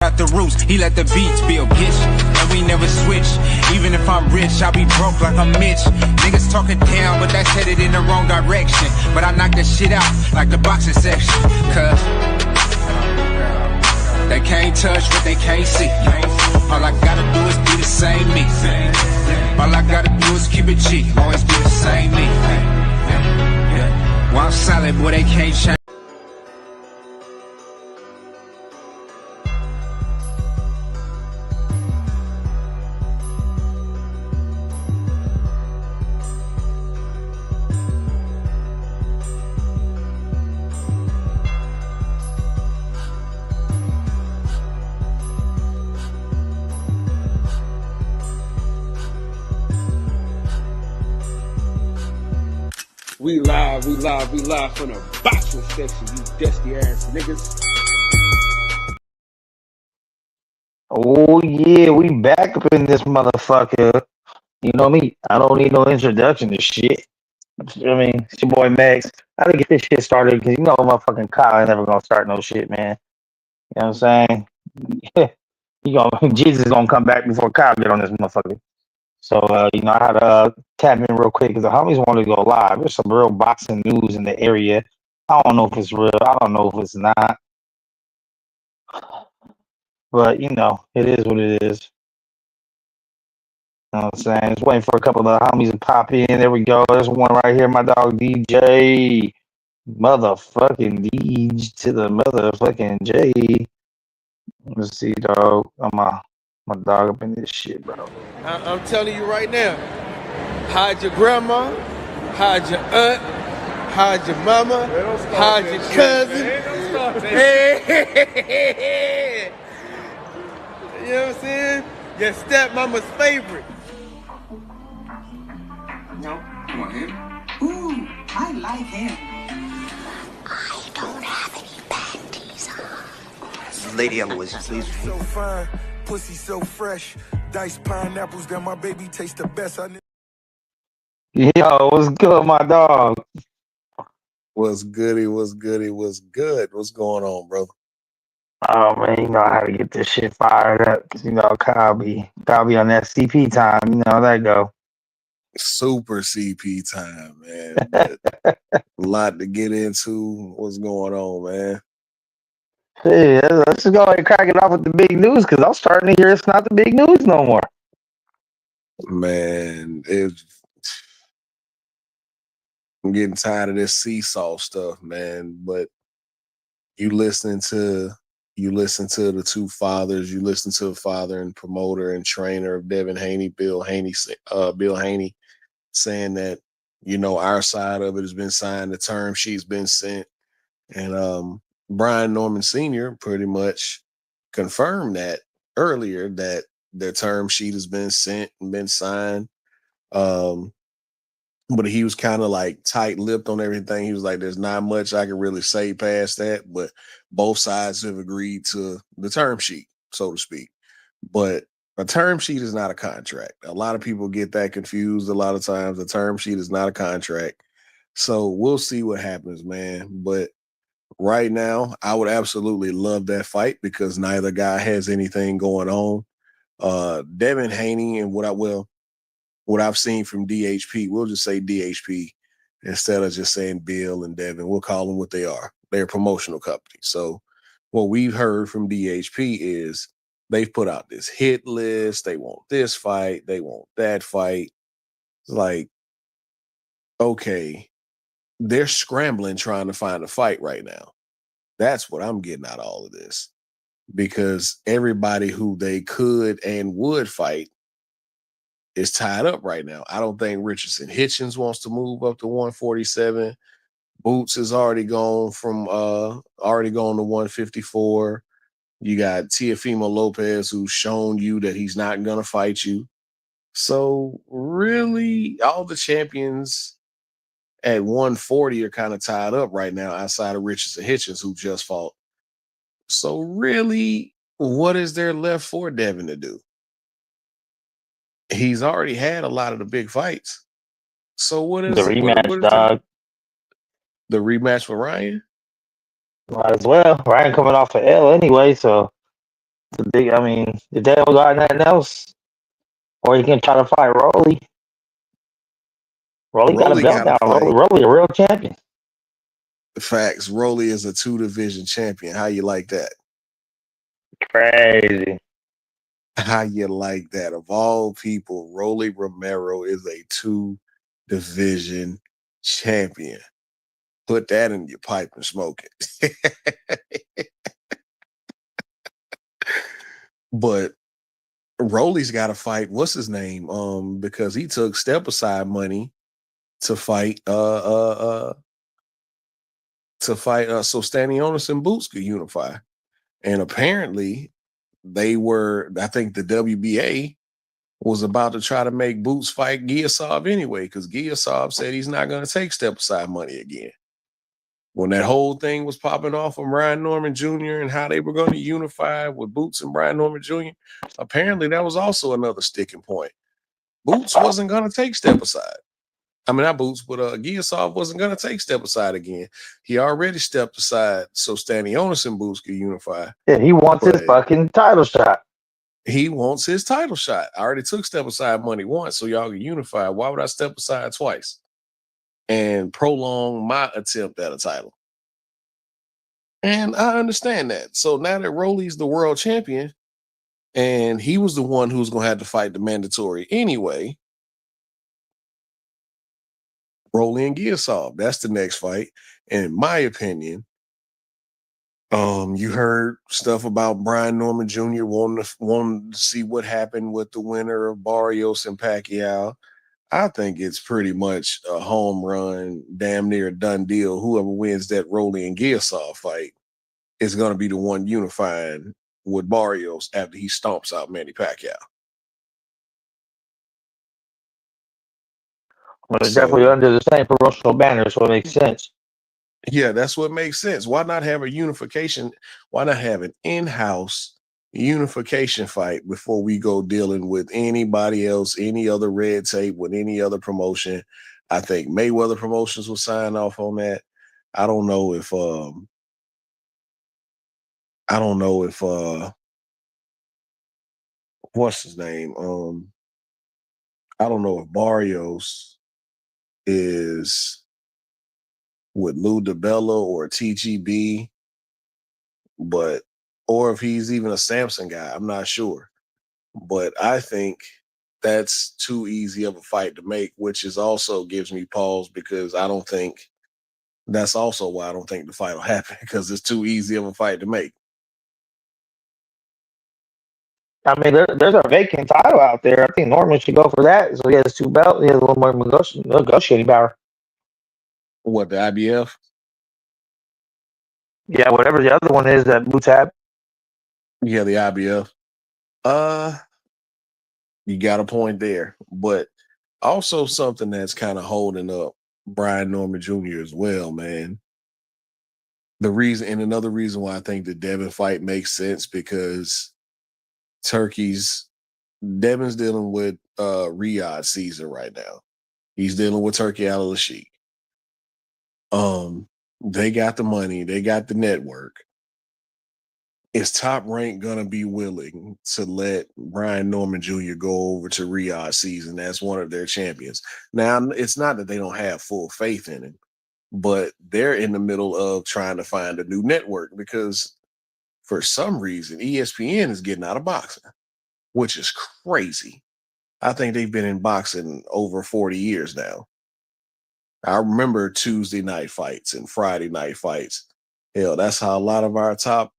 got the roots, he let the beats build, bitch. And we never switch. Even if I'm rich, I'll be broke like I'm Mitch. Niggas talking down, but that's headed in the wrong direction. But I knock that shit out like the boxing section. Cause they can't touch what they can't see. All I gotta do is be the same me. All I gotta do is keep it cheap. Always be the same me. While I'm solid, boy, they can't change. We live from the boxing section, you dusty ass niggas. Oh yeah, we back up in this motherfucker. You know me, I don't need no introduction to shit. I mean, it's your boy Max. I gotta get this shit started because you know motherfucking Kyle ain't never gonna start no shit, man. You know what I'm saying? Jesus gonna come back before Kyle get on this motherfucker. So you know, I had to tap in real quick because the homies wanted to go live. There's some real boxing news in the area. I don't know if it's real. I don't know if it's not. But you know, it is what it is. You know what I'm saying? Just waiting for a couple of the homies to pop in. There we go. There's one right here, my dog DJ. Motherfucking DJ to the motherfucking J. Let's see, dog. I'm my dog up in this shit, bro. I'm telling you right now, hide your grandma, hide your aunt, hide your mama, hide your cousin. Hey. You know what I'm saying? Your stepmama's favorite. No, you want him? Ooh, I like him. I don't have any panties on. Lady Eloise, please. So fine, pussy so fresh. Diced pineapples that my baby tastes the best. Yo, what's good, my dog? What's goody? What's goody? What's good? What's going on, brother? Oh man, you know how to get this shit fired up. 'Cause, you know, Kyle be on that CP time. You know how that go. Super CP time, man. A lot to get into. What's going on, man? Hey, let's just go ahead and crack it off with the big news because I'm starting to hear it's not the big news no more. Man, I'm getting tired of this seesaw stuff, man. But you listen to the two fathers. You listen to the father and promoter and trainer of Devin Haney, Bill Haney, saying that, you know, our side of it has been signed, the term sheet's been sent, and Brian Norman Sr. pretty much confirmed that earlier that their term sheet has been sent and been signed. But he was kind of like tight-lipped on everything. He was like, there's not much I can really say past that, but both sides have agreed to the term sheet, so to speak. But a term sheet is not a contract. A lot of people get that confused a lot of times. A term sheet is not a contract. So we'll see what happens, man. But right now, I would absolutely love that fight because neither guy has anything going on. Devin Haney and what I've seen from DHP, we'll just say DHP instead of just saying Bill and Devin. We'll call them what they are. They're a promotional company. So what we've heard from DHP is they've put out this hit list. They want this fight. They want that fight. It's like, okay, they're scrambling trying to find a fight right now. That's what I'm getting out of all of this. Because everybody who they could and would fight is tied up right now. I don't think Richardson Hitchens wants to move up to 147. Boots is already gone to 154. You got Teofimo Lopez, who's shown you that he's not gonna fight you. So really, all the champions at 140 are kind of tied up right now, outside of Richardson Hitchens, who just fought. So really, what is there left for Devin to do? He's already had a lot of the big fights. So what is the rematch, dog? The rematch with Ryan? Might as well. Ryan coming off of L anyway, so I mean, if they don't got nothing else, or you can try to fight Rolly. Rolly got a Rolly belt got to now. fight. Rolly a real champion. Facts. Rolly is a 2 division champion. How you like that? Crazy. How you like that? Of all people, Rolly Romero is a 2 division champion. Put that in your pipe and smoke it. But Rolly's got to fight. What's his name? Because he took step aside money to fight. So Stanionis and Boots could unify, and apparently they were. I think the WBA was about to try to make Boots fight Giasov anyway, because Giasov said he's not going to take step aside money again. When that whole thing was popping off from Brian Norman Jr. and how they were going to unify with Boots and Brian Norman Jr., apparently that was also another sticking point. Boots wasn't going to take step aside. I mean, not Boots, but Giasov wasn't going to take step aside again. He already stepped aside so Stanionis and Boots could unify. Yeah, he wants his fucking title shot. He wants his title shot. I already took step aside money once, so y'all can unify. Why would I step aside twice and prolong my attempt at a title? And I understand that. So now that Rolly's the world champion, and he was the one who was going to have to fight the mandatory anyway, Rolly and Giasov, that's the next fight. And in my opinion, you heard stuff about Brian Norman Jr. wanting to see what happened with the winner of Barrios and Pacquiao. I think it's pretty much a home run, damn near a done deal. Whoever wins that Rolly and Giasov fight is going to be the one unifying with Barrios after he stomps out Manny Pacquiao. Well, it's definitely under the same promotional banner, so it makes sense. Yeah, that's what makes sense. Why not have a unification? Why not have an in-house unification fight before we go dealing with anybody else, any other red tape with any other promotion? I think Mayweather Promotions will sign off on that. I don't know if what's his name? I don't know if Barrios is with Lou DiBella or TGB, or if he's even a Samson guy, I'm not sure. But I think that's too easy of a fight to make, which is also gives me pause because that's also why I don't think the fight will happen, because it's too easy of a fight to make. I mean, there's a vacant title out there. I think Norman should go for that. So he has 2 belts. He has a little more negotiating power. What, the IBF? Yeah, whatever the other one is that Boots had. Yeah, the IBF. You got a point there, but also something that's kind of holding up Brian Norman Jr. as well, man. Another reason why I think the Devin fight makes sense, because Devin's dealing with Riyadh season right now. He's dealing with Turki Al-Sheikh. They got the money, they got the network. Is Top Rank gonna be willing to let Brian Norman Jr. go over to Riyadh season as one of their champions? Now, it's not that they don't have full faith in him, but they're in the middle of trying to find a new network because for some reason ESPN is getting out of boxing, which is crazy. I think they've been in boxing over 40 years now. I remember Tuesday night fights and Friday night fights. Hell, that's how a lot of Hall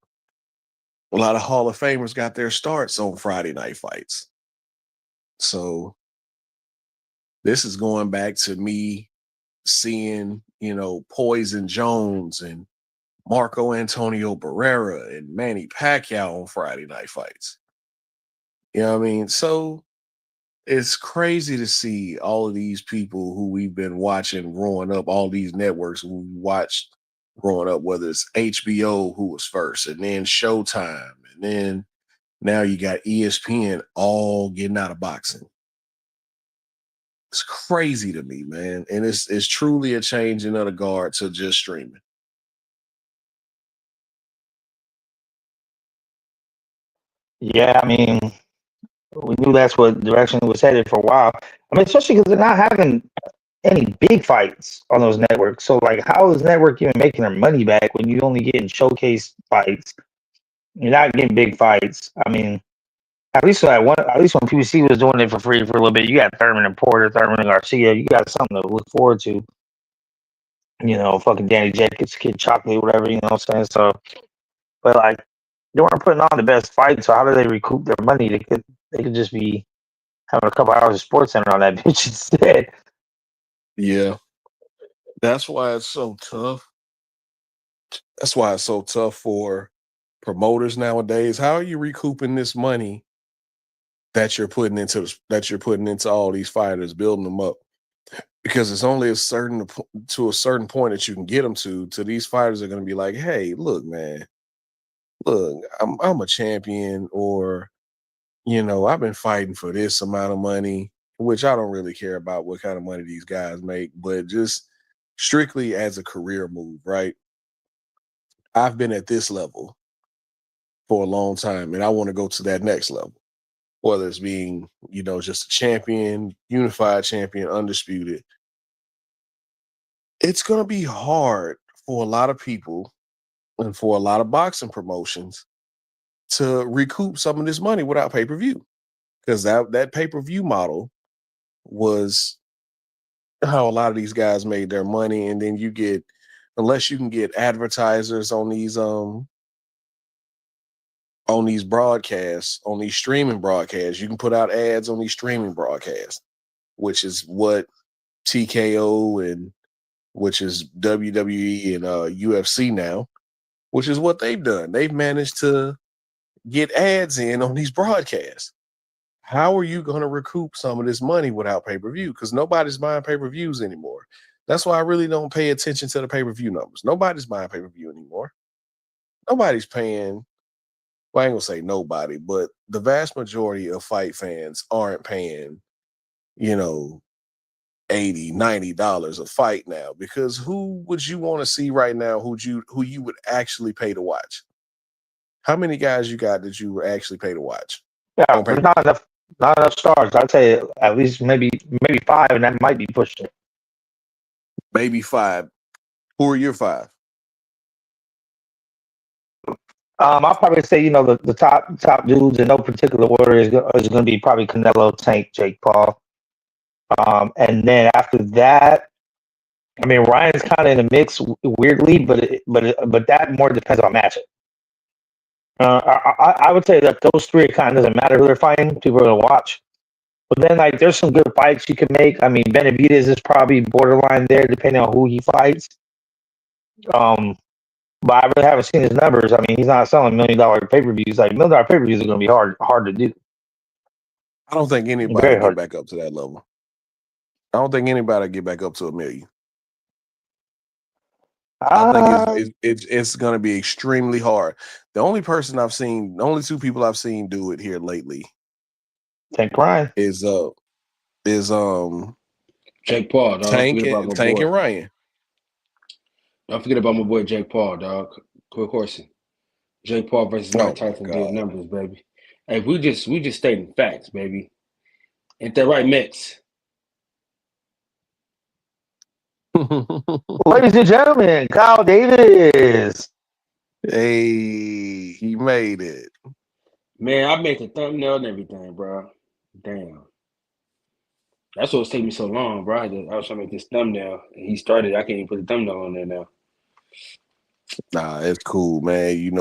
of Famers got their starts on Friday night fights. So this is going back to me seeing, Poison Jones and Marco Antonio Barrera and Manny Pacquiao on Friday night fights. You know what I mean? So it's crazy to see all of these people who we've been watching growing up, all these networks who we watched growing up, whether it's HBO, who was first, and then Showtime, and then now you got ESPN, all getting out of boxing. It's crazy to me, man. And it's truly a changing of the guard to just streaming. Yeah, I mean, we knew that's what direction it was headed for a while. I mean, especially because they're not having any big fights on those networks. So, like, how is network even making their money back when you only getting showcase fights? You're not getting big fights. I mean, at least when PBC was doing it for free for a little bit, you got Thurman and Porter, Thurman and Garcia. You got something to look forward to. You know, fucking Danny Jacobs, Kid Chocolate, whatever. You know what I'm saying? So, but like, they weren't putting on the best fights. So how do they recoup their money? They could just be having a couple hours of Sports Center on that bitch instead. Yeah. That's why it's so tough. That's why it's so tough for promoters nowadays. How are you recouping this money that you're putting into all these fighters, building them up? Because it's only to a certain point that you can get them to. These fighters are going to be like, hey, look, man, look, I'm a champion, or I've been fighting for this amount of money, which I don't really care about what kind of money these guys make, but just strictly as a career move, right? I've been at this level for a long time, and I want to go to that next level, whether it's being, just a champion, unified champion, undisputed. It's going to be hard for a lot of people and for a lot of boxing promotions to recoup some of this money without pay-per-view, because that pay-per-view model was how a lot of these guys made their money. And then unless you can get advertisers on these broadcasts, on these streaming broadcasts, you can put out ads on these streaming broadcasts, which is what TKO and which is WWE and UFC now, which is what they've done. They've managed to get ads in on these broadcasts. How are you going to recoup some of this money without pay-per-view? Because nobody's buying pay-per-views anymore. That's why I really don't pay attention to the pay-per-view numbers. Nobody's buying pay-per-view anymore. Nobody's paying. Well, I ain't gonna say nobody, but the vast majority of fight fans aren't paying, $80, $90 a fight now, because who would you want to see right now who you would actually pay to watch? How many guys you got that you would actually pay to watch? Yeah, there's not enough stars. I'd say at least maybe 5, and that might be pushing it. Maybe 5. Who are your 5? I'll probably say, the top dudes in no particular order is going to be probably Canelo, Tank, Jake Paul. And then after that, I mean, Ryan's kind of in the mix weirdly, but that more depends on matchup. I would say that those 3 kind of doesn't matter who they're fighting. People are going to watch. But then, like, there's some good fights you can make. I mean, Benavidez is probably borderline there, depending on who he fights. But I really haven't seen his numbers. I mean, he's not selling $1 million pay-per-views. Like, $1 million pay-per-views are going to be hard to do. I don't think anybody get back up to that level. I don't think anybody get back up to $1 million. I think it's going to be extremely hard. The only 2 people I've seen do it here lately, Tank Ryan, is Jake Paul, dog. Tank and Ryan. Don't forget about my boy Jake Paul, dog. Quick horsing. Jake Paul versus Mike Tyson did numbers, baby. Hey, we just stating facts, baby. Ain't that right, Mix? Ladies and gentlemen, Kyle Davis. Hey, he made it. Man, I made the thumbnail and everything, bro. Damn. That's what was taking me so long, bro. I was trying to make this thumbnail, and he started. I can't even put the thumbnail on there now. Nah, it's cool, man.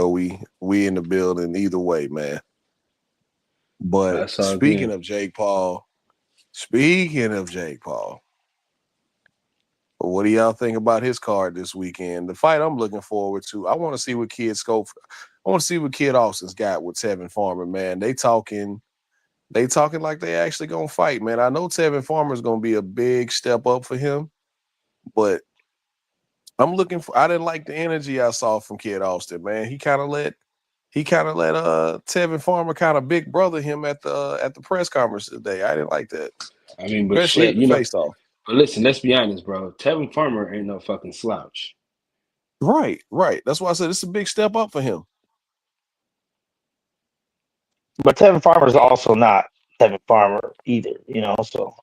We in the building either way, man. But speaking of Jake Paul, what do y'all think about his card this weekend? The fight I'm looking forward to. I want to see what Kid Austin's got with Tevin Farmer, man. They talking like they actually gonna fight, man. I know Tevin Farmer's gonna be a big step up for him, but I didn't like the energy I saw from Kid Austin, man. He kind of let Tevin Farmer kind of big brother him at the press conference today. I didn't like that. I mean, but especially at the face off. But listen, let's be honest, bro. Tevin Farmer ain't no fucking slouch. Right. That's why I said it's a big step up for him. But Tevin Farmer is also not Tevin Farmer either, So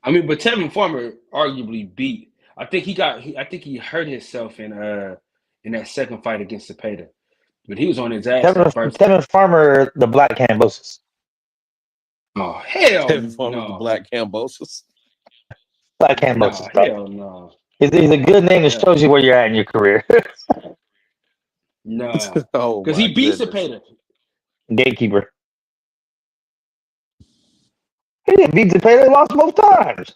I mean, but Tevin Farmer arguably beat. I think I think he hurt himself in that second fight against Cepeda. But he was on his ass Tevin, that first. Tevin Farmer, the Black Cambosis. Oh hell Tevin Farmer's the no! Black Cambosis. Black No, Cambosis, bro. hell no. It's a good name that Yeah. shows you where you're at in your career. No, Oh, because my he beat goodness. Cepeda. Gatekeeper. He didn't beat Cepeda. He lost both times.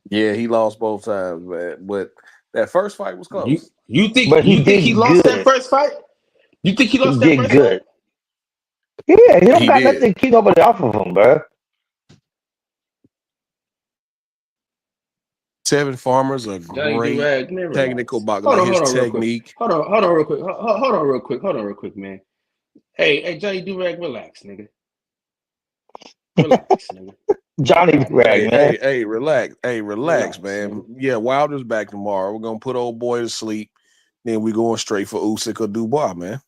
Yeah, he lost both times, man. But that first fight was close. You think But he did he lost that good. first fight? You think he He lost that did first good. fight? Yeah, he don't He got did. nothing to keep nobody off of him, bro. Tevin Farmer's a Johnny great Durag, man, relax. technical boxer. Hold Like on, his hold on, real quick. technique. Hold on, real quick. Hold on, real quick, man. Hey, Johnny Durag, relax, nigga. Relax, nigga. Johnny Durag, man. Hey, relax. Hey, Relax, relax, man. Yeah, Wilder's back tomorrow. We're gonna put old boy to sleep. Then we going straight for Usyk or Dubois, man.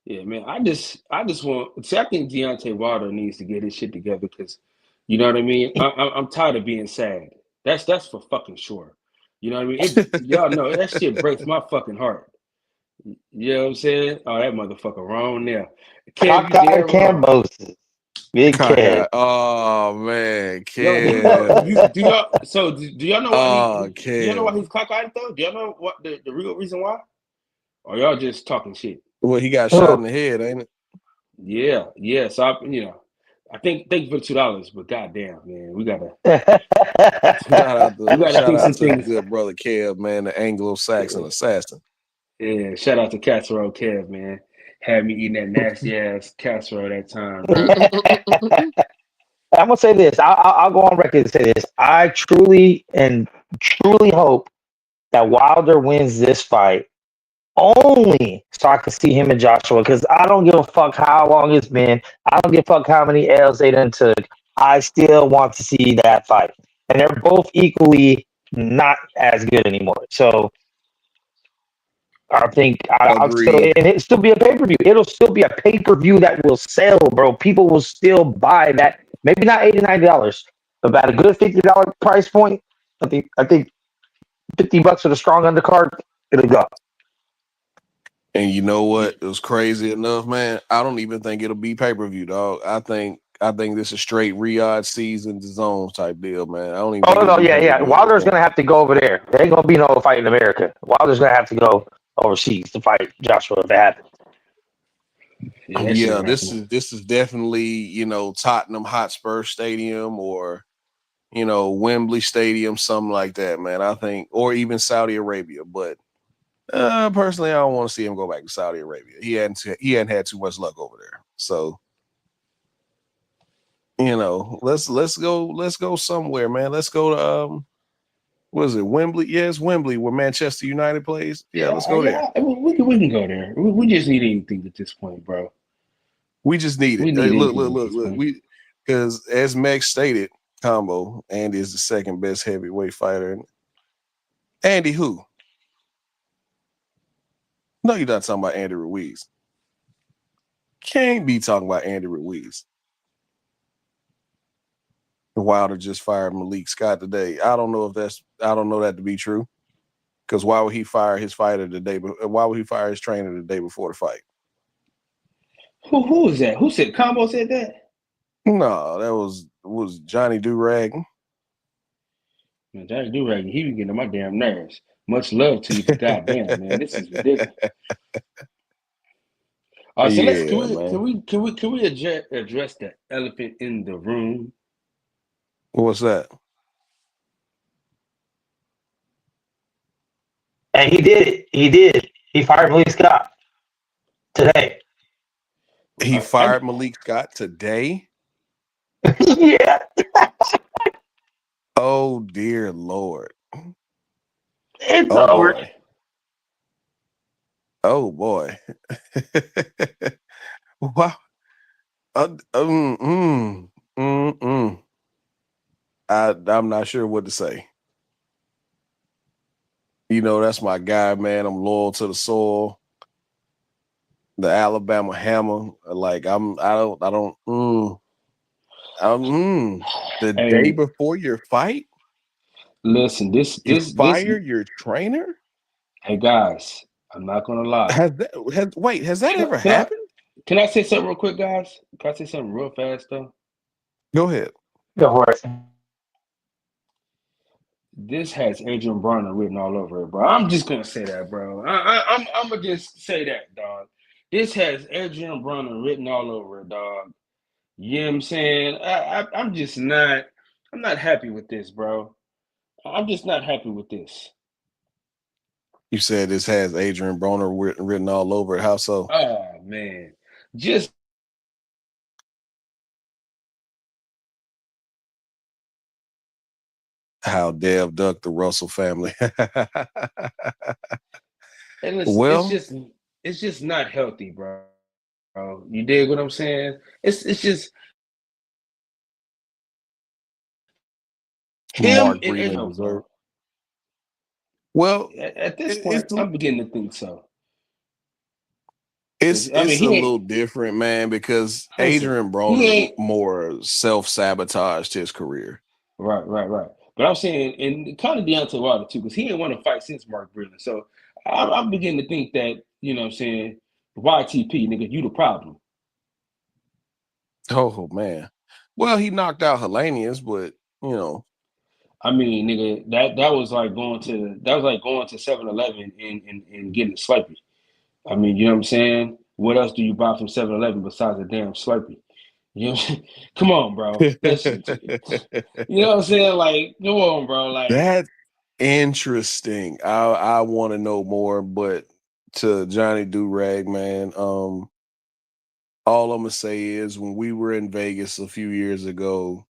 Yeah, man. I just want. See, I think Deontay Wilder needs to get his shit together because, you know what I mean. I'm tired of being sad. That's for fucking sure. You know what I mean. Y'all know that shit breaks my fucking heart. You know what I'm saying? Oh, that motherfucker wrong there. Kev, you Cockeyed dead wrong. Cambosis. Big Kev. Oh man, Yo, Kev. do y'all? Do y'all know why Oh, do y'all know why Kev. he's cockeyed though? Do y'all know what the real reason why? Or y'all just talking shit? Well, he got shot in the head, ain't it? Yeah. So I think thank you for the $2, but goddamn, man, we gotta Shout out we gotta to think some the things. good brother Kev, man, the Anglo-Saxon assassin. Yeah, shout out to Casserole Kev, man. Had me eating that nasty ass casserole that time, bro. I'm gonna say this. I'll go on record and say this. I truly hope that Wilder wins this fight only so I can see him and Joshua. Because I don't give a fuck how long it's been. I don't give a fuck how many L's they done took. I still want to see that fight, and they're both equally not as good anymore. So I think I'll still, Agreed. and it'll still be a pay-per-view. It'll still be a pay-per-view that will sell, bro. People will still buy that. Maybe not $80, $90, but about a good $50 price point. I think $50 for the strong undercard, it'll go. And you know what? It was crazy enough, man. I don't even think it'll be pay-per-view, dog. I think this is straight Riyadh season zones type deal, man. I don't even think it'll be pay-per-view. Wilder's gonna have to go over there. There ain't gonna be no fight in America. Wilder's gonna have to go overseas to fight Joshua if it happens. Yeah, this is definitely, Tottenham Hotspur Stadium or Wembley Stadium, something like that, man. I think, or even Saudi Arabia. But personally, I don't want to see him go back to Saudi Arabia. He hadn't had too much luck over there. So, let's go somewhere, man. Let's go to what is it, Wembley? Yeah, it's Wembley where Manchester United plays. Yeah, let's go there. I mean, we can go there. We just need anything at this point, bro. We just need it. Hey, look. Because as Meg stated, Combo, Andy is the second best heavyweight fighter. Andy who? No, you're not talking about Andy Ruiz. Can't be talking about Andy Ruiz. Wilder just fired Malik Scott today. I don't know that to be true. Because why would he fire his fighter the day? Why would he fire his trainer the day before the fight? Who was that? Who said Combo said that? No, that was Johnny Durag. Man, Johnny Durag, he be getting on my damn nerves. Much love to you, but goddamn, man, this is ridiculous. All right, so can we address the elephant in the room? What's that? And he did it. He did. He fired Malik Scott today. He fired Malik Scott today? Yeah. Oh, dear Lord. It's over. Boy. Oh, boy. Wow. I'm not sure what to say. That's my guy, man. I'm loyal to the soil. the Alabama Hammer. Like the day Hey, before your fight, listen, you fire your trainer. hey guys, I'm not gonna lie. Has that Can I, ever can I happened? can I say something real quick, guys? Can I say something real fast though? Go ahead. Go for it. This has Adrian Bronner written all over it, bro. I'm just gonna say that, bro. I'm gonna just say that, dog. This has Adrian Bronner written all over it, dog. You know what I'm saying? I'm just not. I'm not happy with this, bro. I'm just not happy with this. You said this has Adrian Broner written all over it. How so? Oh man, just How Dev ducked the Russell family. and listen, Well, it's just not healthy, bro. You dig what I'm saying? It's just him Mark and Breland Adrian, deserved. bro. Well, At this point, it's I'm beginning to think so. it's 'Cause, I mean, it's a he ain't. little different, man, because Listen, Adrian he Broner ain't. more self-sabotaged his career. Right. But I'm saying, and kind of Deontay Wilder too, because he ain't won a fight since Mark Breland. So I'm beginning to think that, you know what I'm saying, YTP, nigga, you the problem. Oh man. Well, he knocked out Hellenius, but you know, I mean, nigga, that was like going to 7-Eleven and getting a Slurpee. I mean, you know what I'm saying? What else do you buy from 7-Eleven besides a damn Slurpee? You know what I'm saying? Come on, bro. You know what I'm saying? Like, come on, bro. Like, that's interesting. I want to know more, but to Johnny Durag, man, all I'm gonna say is when we were in Vegas a few years ago,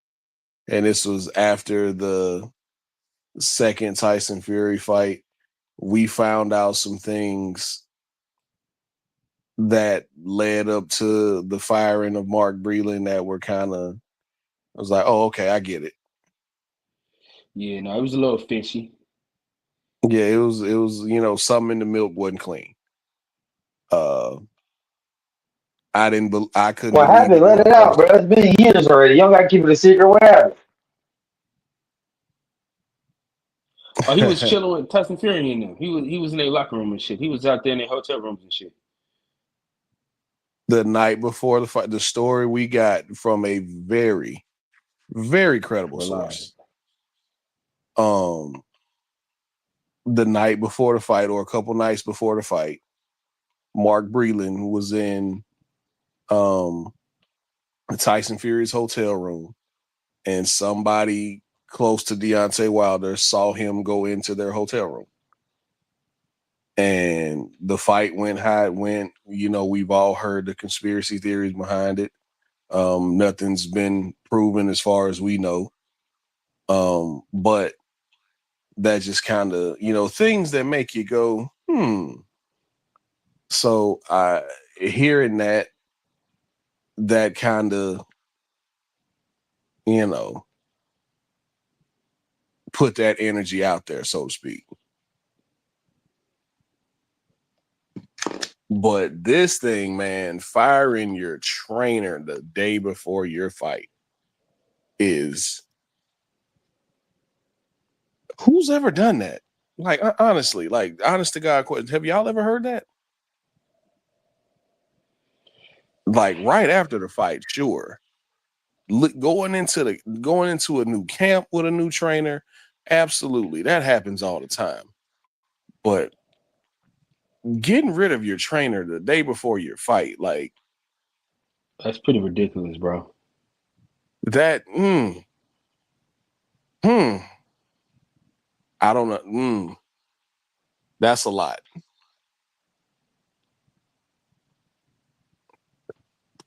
and this was after the second Tyson Fury fight, we found out some things that led up to the firing of Mark Breland that were kind of, I was like, oh, okay, I get it. yeah, no, it was a little fishy. Yeah, it was, something in the milk wasn't clean. I couldn't What believe happened? it Let when it out, first. bro. It's been years already. You don't gotta keep it a secret. What happened? Oh, he was chilling with Tyson Fury in them. He was in their locker room and shit. He was out there in their hotel rooms and shit. The night before the fight, the story we got from a very, very credible Reliable. source. The night before the fight, or a couple nights before the fight, Mark Breland was in Tyson Fury's hotel room, and somebody close to Deontay Wilder saw him go into their hotel room. And the fight went how it went. You know, we've all heard the conspiracy theories behind it. Nothing's been proven as far as we know. But that just kind of, things that make you go, So hearing that kind of, put that energy out there, so to speak. But this thing, man, firing your trainer the day before your fight is, who's ever done that? Like, honestly, like, honest to God, have y'all ever heard that? Like, right after the fight, sure. Going into a new camp with a new trainer, absolutely, that happens all the time. But getting rid of your trainer the day before your fight, like, That's pretty ridiculous, bro. that, I don't know. That's a lot.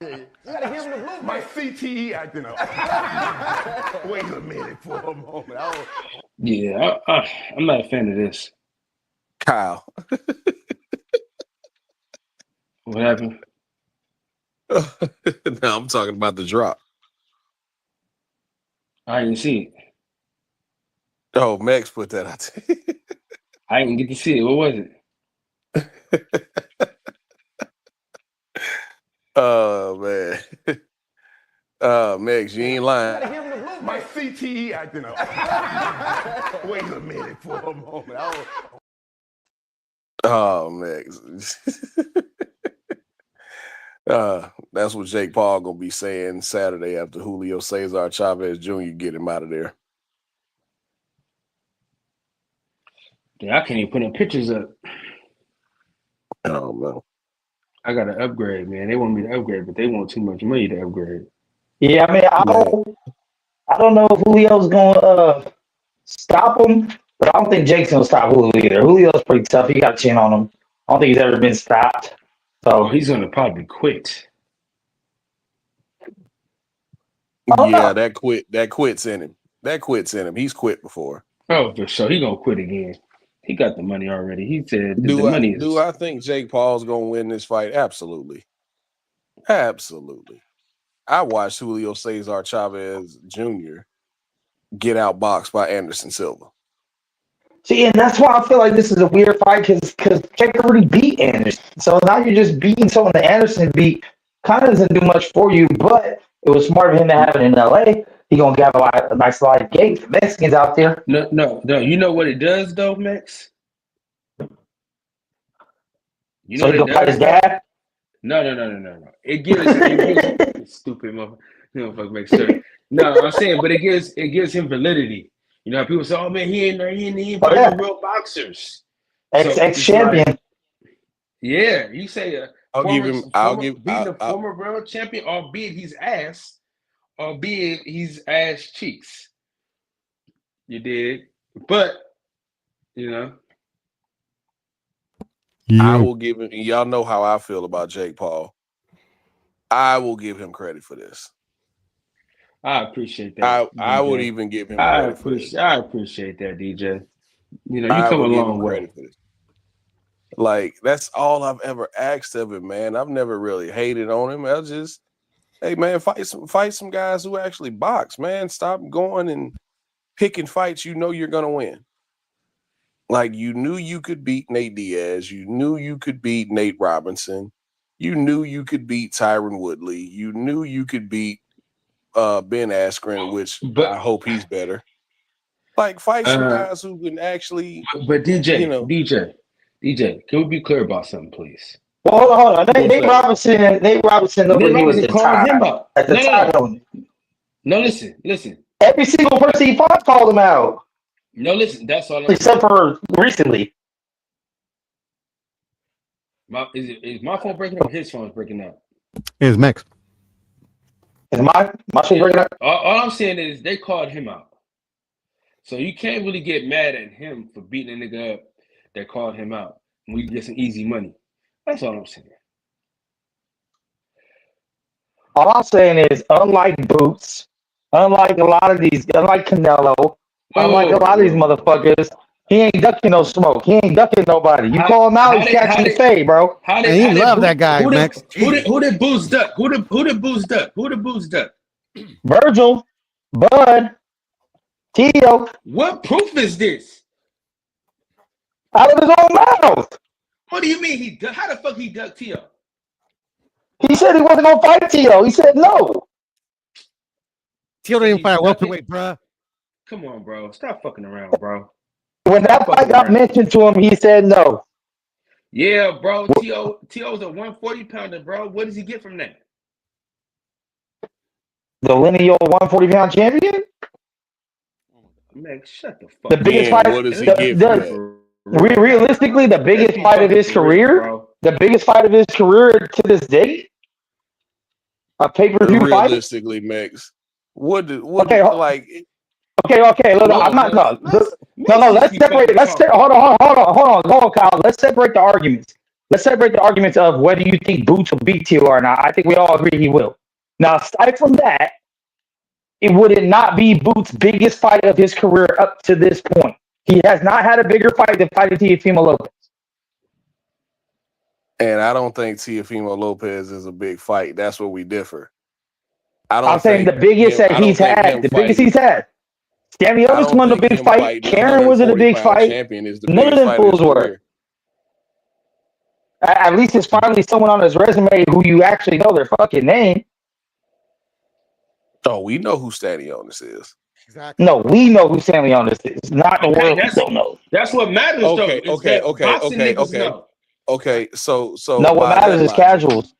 My CTE acting up. Wait a minute for a moment. Yeah, I'm not a fan of this. Kyle. What happened? No, I'm talking about the drop. I didn't see it. Oh, Max put that out there. I didn't get to see it. What was it? Oh man. Megs, you ain't lying. My CTE acting up. Wait a minute for a moment. Oh, Megs. That's what Jake Paul gonna be saying Saturday after Julio Cesar Chavez Jr. get him out of there. Yeah, I can't even put no pictures up. Oh man. I got to upgrade, man. They want me to upgrade, but they want too much money to upgrade. Yeah, I mean, I don't know if Julio's gonna stop him, but I don't think Jake's gonna stop Julio either. Julio's pretty tough. He got a chin on him. I don't think he's ever been stopped. Oh, So he's gonna probably quit. Yeah, that quits in him. That quits in him. He's quit before. Oh, for sure. He gonna quit again. He got the money already. He said the money is. Do I think Jake Paul's gonna win this fight? Absolutely. Absolutely. I watched Julio Cesar Chavez Jr. get outboxed by Anderson Silva. see, and that's why I feel like this is a weird fight because Jake already beat Anderson. So now you're just beating someone that Anderson beat. Kind of doesn't do much for you, but it was smart of him to have it in LA. He gonna get a nice live gate for Mexicans out there. No. You know what it does though, Max? You know So he what can it fight does? his dad. No. It gives stupid motherfucker. You know, fuck make sure. No, I'm saying, but it gives him validity. You know, people say, "Oh man, he ain't fighting real boxers." Ex-champion. Yeah, you say beating a former world champion, albeit he's ass cheeks. You did, but you know. I will give him. Y'all know how I feel about Jake Paul. I will give him credit for this. I appreciate that. I would even give him credit for this. I appreciate that, DJ. You know, you come a long way. Like, that's all I've ever asked of him, man. I've never really hated on him. I just, hey man, fight some guys who actually box, man. Stop going and picking fights you know you're gonna win. Like, you knew you could beat Nate Diaz. You knew you could beat Nate Robinson. You knew you could beat Tyron Woodley. You knew you could beat Ben Askren, which I hope he's better. Like, fight some guys who can actually. But DJ, can we be clear about something, please? Well, hold on. Nate Robinson looked like he was called him out. At the time. No, listen. Every single person he fought called him out. No, listen. That's all. Except for recently. Is my phone breaking up? Or his phone's breaking up. It's Max. Is my phone breaking up? All I'm saying is they called him out. So you can't really get mad at him for beating a nigga up that called him out. And we get some easy money. That's all I'm saying. All I'm saying is, unlike Boots, unlike Canelo, unlike a lot of these motherfuckers, he ain't ducking no smoke. He ain't ducking nobody. You call him out, he's catching the fade, bro. He love that guy, Max. Who did Boots duck? Who did Boots duck? Virgil, Bud, Tio. What proof is this? Out of his own mouth. What do you mean he ducked? How the fuck he ducked Tio? He said he wasn't gonna fight Tio. He said no. Tio didn't fight welterweight, bro. Come on, bro. Stop fucking around, bro. When that fight got mentioned to him, he said no. Yeah, bro. Tio's a 140-pounder, bro. What does he get from that? The lineal 140-pound champion? Man, shut the fuck up. The biggest fight. What does he get from that? Realistically, the biggest fight of his career, to this date, a pay-per-view fight. Realistically, Max, Okay. Look, I'm not. No. Let's separate. Hold on, Kyle. Let's separate the arguments. Let's separate the arguments of whether you think Boots will beat Tio or not. I think we all agree he will. Now, aside from that, it would not be Boots' biggest fight of his career up to this point. He has not had a bigger fight than fighting Teofimo Lopez. And I don't think Teofimo Lopez is a big fight. That's where we differ. I'm saying the biggest that he's had. The biggest he's had. Sammy Otis won the big fight. Karen was in a big fight. None of them fools were. At least it's finally someone on his resume who you actually know their fucking name. Oh, we know who Stanionis is. Exactly. No, we know who Stanley Leonis is. Not the world don't know. That's what matters, Okay, though. okay. So no, what matters is casuals.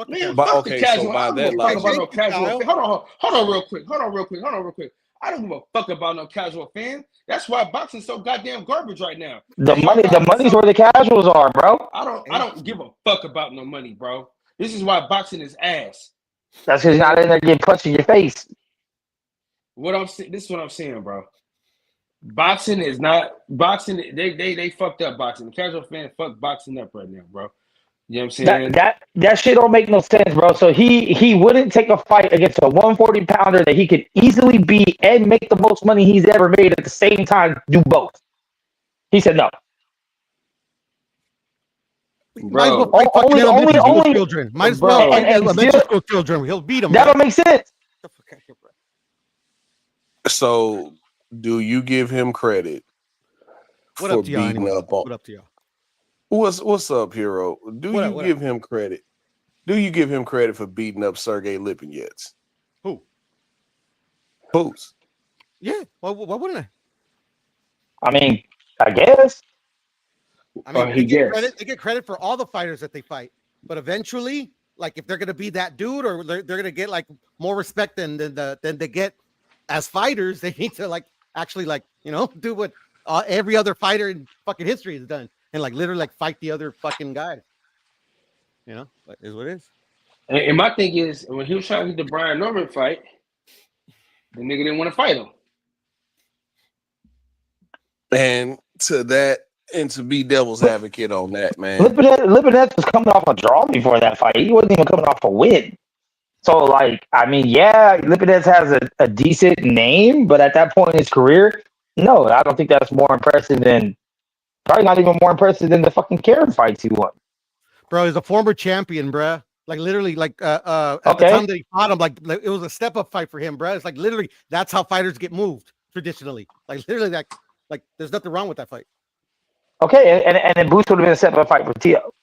Man, but, fuck okay, the casual. so by I don't that give a fuck logic, about no casual fan. Hold on real quick. I don't give a fuck about no casual fan. That's why boxing's so goddamn garbage right now. The money's where the casuals are, bro. I don't give a fuck about no money, bro. This is why boxing is ass. That's because you're not in there getting punched in your face. This is what I'm saying, bro. Boxing is not boxing. They fucked up boxing. The casual fan fucked boxing up right now, bro. You know what I'm saying? That shit don't make no sense, bro. So he wouldn't take a fight against a 140 pounder that he could easily beat and make the most money he's ever made at the same time. Do both. He said no. Bro, only children. Might as well fight elementary school children. He'll beat them. That don't make sense. So, do you give him credit for beating up on? What up to y'all? What's up, hero? Do you give him credit? Do you give him credit for beating up Sergey Lipinets? Who? Boots. Yeah. Why wouldn't I? I mean, I guess. I mean, they get credit for all the fighters that they fight, but eventually, like if they're gonna be that dude, or they're gonna get like more respect than they get as fighters, they need to like actually like do what every other fighter in fucking history has done, and like literally like fight the other fucking guys. But is what it is. And my thing is, when he was trying to get the Brian Norman fight, the nigga didn't want to fight him. And to be devil's advocate on that, man. Lipinets was coming off a draw before that fight. He wasn't even coming off a win. So, like, I mean, yeah, Lipinets has a decent name, but at that point in his career, no, I don't think that's more impressive than, probably not even more impressive than the fucking Karen fights he won. Bro, he's a former champion, bruh. Like, literally, like, at the time that he fought him, like, it was a step-up fight for him, bruh. It's like, literally, that's how fighters get moved, traditionally. Like, literally, like there's nothing wrong with that fight. Okay, and then Boots would have been a step-up fight for Tio.